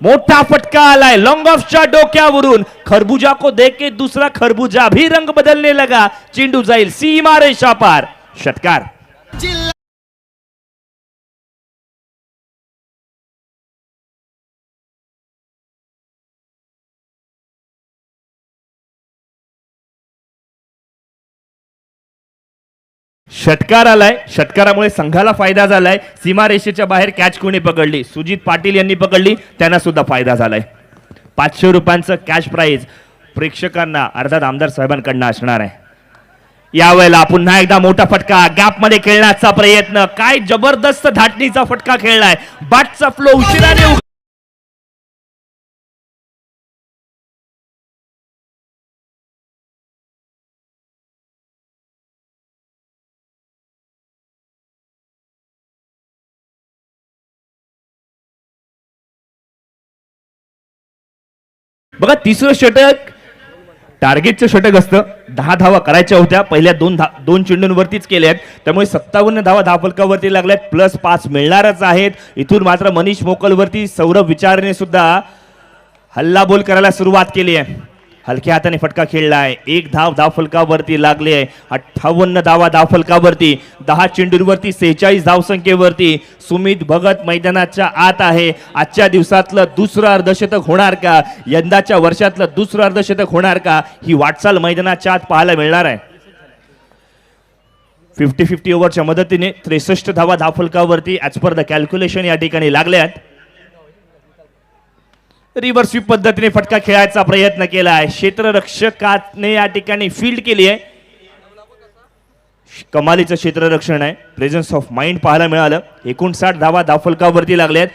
मोठा फटका आलाय लॉन्ग ऑफच्या डोक्यावरून. खरबूजा को देख के दूसरा खरबूजा भी रंग बदलने लगा. चेंडू जाईल सीमा रेषा पार. षटकार. षटकार आलाय. षटकारामुळे संघाला फायदा झालाय. सीमारेषेच्या बाहेर कॅच कोणी पकडली, सुजित पाटील यांनी पकडली, त्यांना सुद्धा फायदा झालाय. 500 रुपयांचं कॅश प्राइज प्रेक्षकांना अर्थात आमदार साहेबांकडनं असणार आहे. यावेळेला पुन्हा एकदा मोठा फटका, गॅप मध्ये खेळण्याचा प्रयत्न. काय जबरदस्त धाटणीचा फटका खेळलाय. बॅटचा फ्लो उशिराने बघा. तिसरं षटक टार्गेटचं षटक असतं. 10 धावा करायच्या होत्या, पहिल्या 2 चेंडूंवरतीच केल्या आहेत. त्यामुळे 57 धावा धावफलकावरती लागल्यात, +5 मिळणारच आहेत. इथून मात्र मनीष मोकलवरती सौरभ विचारने सुद्धा हल्लाबोल करायला सुरुवात केली आहे. हलक्या हाताने फटका खेळलाय. 1 धाव धावफलकावरती लागले आहे. 58 धावा धावफलकावरती. 10 चेंडूंवरती 46 धावसंख्येवरती सुमित भगत मैदानाच्या आत आहे. आजच्या दिवसातलं दुसरं अर्धशतक होणार का, यंदाच्या वर्षातलं दुसरं अर्धशतक होणार का, ही वाटचाल मैदानाच्या आत पाहायला मिळणार आहे. 50-50 ओव्हरच्या मदतीने 63 धावा धावफलकावरती ॲज पर द कॅल्क्युलेशन या ठिकाणी लागल्यात. रिव्हर्स स्वीप पद्धतीने फटका खेळायचा प्रयत्न केला आहे. क्षेत्ररक्षकाने या ठिकाणी फील्ड केली आहे. कमालीचं क्षेत्ररक्षण आहे. प्रेझेन्स ऑफ माइंड पाहायला मिळालं. 59 धावा धावफलकावरती लागल्यात.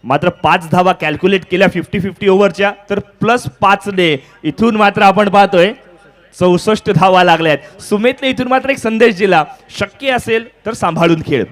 मात्र 5 धावा कॅल्क्युलेट केल्या 50-50 ओव्हरच्या, तर +5 ने इथून मात्र आपण पाहतोय 64 धावा लागल्यात. सुमितने इथून मात्र एक संदेश दिला, शक्य असेल तर सांभाळून खेळ.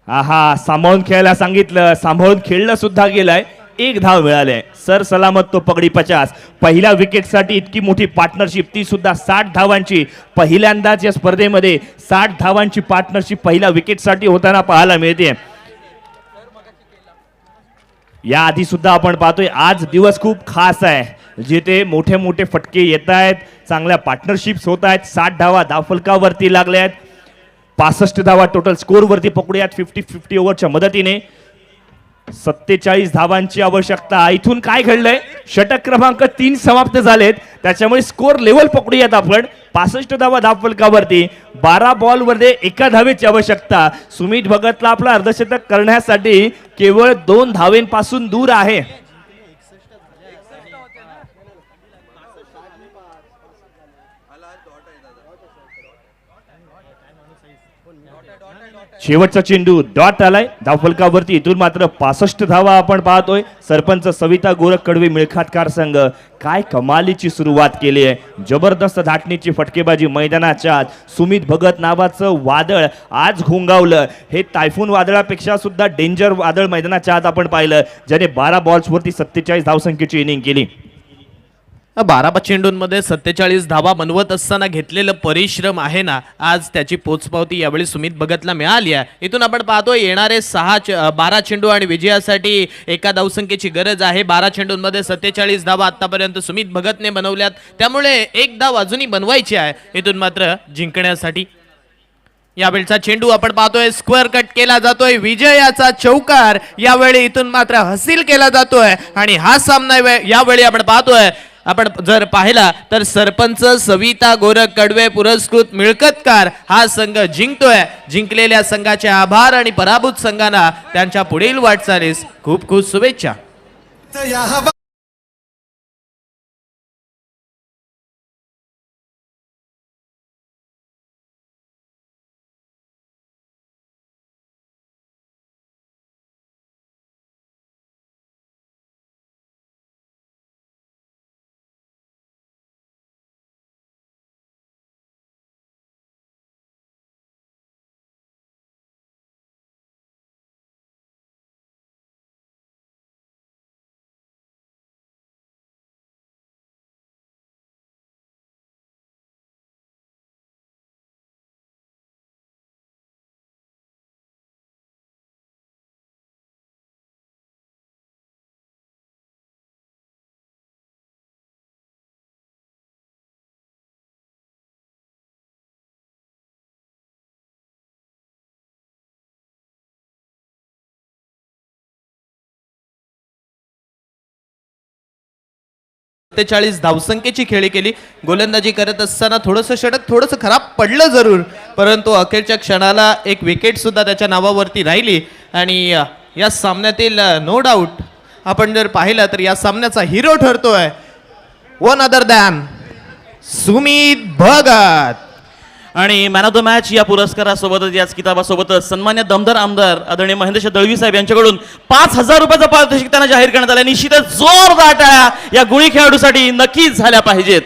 आहा, सांभाळून खेळायला सांगितलं, सांभाळून खेळलं सुद्धा गेलाय. 1 धाव मिळाले. सर सलामत तो पगडी 50. पहिल्या विकेटसाठी इतकी मोठी पार्टनरशिप, ती सुद्धा 60 धावांची. पहिल्यांदाच या स्पर्धेमध्ये 60 धावांची पार्टनरशिप पहिल्या विकेटसाठी होताना पाहायला मिळते. या आधी सुद्धा आपण पाहतोय आज दिवस खूप खास आहे, जिथे मोठे मोठे फटके येत आहेत, चांगल्या पार्टनरशिप्स होत आहेत. 60 धावा धावफलकावरती लागल्या आहेत. 65 धावा टोटल स्कोर वरती पकडूयात 50-50 ओव्हरच्या मदतीने. 47 धावांची आवश्यकता. इथून काय घडलंय, षटक क्रमांक 3 समाप्त झालेत, त्याच्यामुळे स्कोर लेवल पकडूयात आपण. 65 धावा धावफलकावरती, 12 बॉलमध्ये 1 धावेची आवश्यकता. सुमित भगतला आपला अर्धशतक करण्यासाठी केवळ 2 धावेंपासून दूर आहे. शेवटचा चेंडू डॉट आलाय धावफलकावरती. इथून मात्र 65 धावा आपण पाहतोय. सरपंच सविता गोरख कडवे मिळखातकार संघ काय कमालीची सुरुवात केली आहे. जबरदस्त धाटणीची फटकेबाजी मैदानाच्या आत. सुमित भगत नावाचं वादळ आज घोंगावलं. हे टायफून वादळापेक्षा सुद्धा डेंजर वादळ मैदानाच्या आत आपण पाहिलं, ज्याने 12 बॉल्सवरती 47 धावसंख्येची इनिंग केली. 12 चेंडूंमध्ये 47 धावा बनवत असताना घेतलेलं परिश्रम आहे ना, आज त्याची पोचपावती यावेळी सुमित भगतला मिळाली आहे. इथून आपण पाहतोय येणारे 12 चेंडू आणि विजयासाठी 1 धावसंख्येची गरज आहे. 12 चेंडूंमध्ये 47 धावा आतापर्यंत सुमित भगतने बनवल्यात, त्यामुळे 1 धाव अजूनही बनवायची आहे इथून मात्र जिंकण्यासाठी. यावेळचा चेंडू आपण पाहतोय स्क्वेअर कट केला जातोय. विजयाचा चौकार यावेळी इथून मात्र हसील केला जातोय आणि हा सामना यावेळी आपण पाहतोय. आपण जर पाहिला तर सरपंच सविता गोरख कडवे पुरस्कृत मिळकतकार हा संघ जिंकतोय. जिंकलेल्या संघाचे आभार आणि पराभूत संघांना त्यांच्या पुढील वाटचालीस खूप खूप शुभेच्छा. धावसंख्येची खेळी केली. गोलंदाजी करत असताना थोडंसं षटक थोडंसं खराब पडलं जरूर, परंतु अखेरच्या क्षणाला एक विकेट सुद्धा त्याच्या नावावरती राहिली. आणि या सामन्यातील नो डाऊट आपण जर पाहिलं तर या सामन्याचा हिरो ठरतोय one other than Sumit Bhagat. आणि मॅन ऑफ द मॅच या पुरस्कारासोबतच याच किताबासोबतच सन्मान्य दमदार आमदार आदरणीय महेंद्र दळवी साहेब यांच्याकडून 5,000 रुपयाचा पारितोषिक त्यांना जाहीर करण्यात आलं. निश्चितच जोरदार टाळ्या या गुणी खेळाडूसाठी नक्कीच झाल्या पाहिजेत.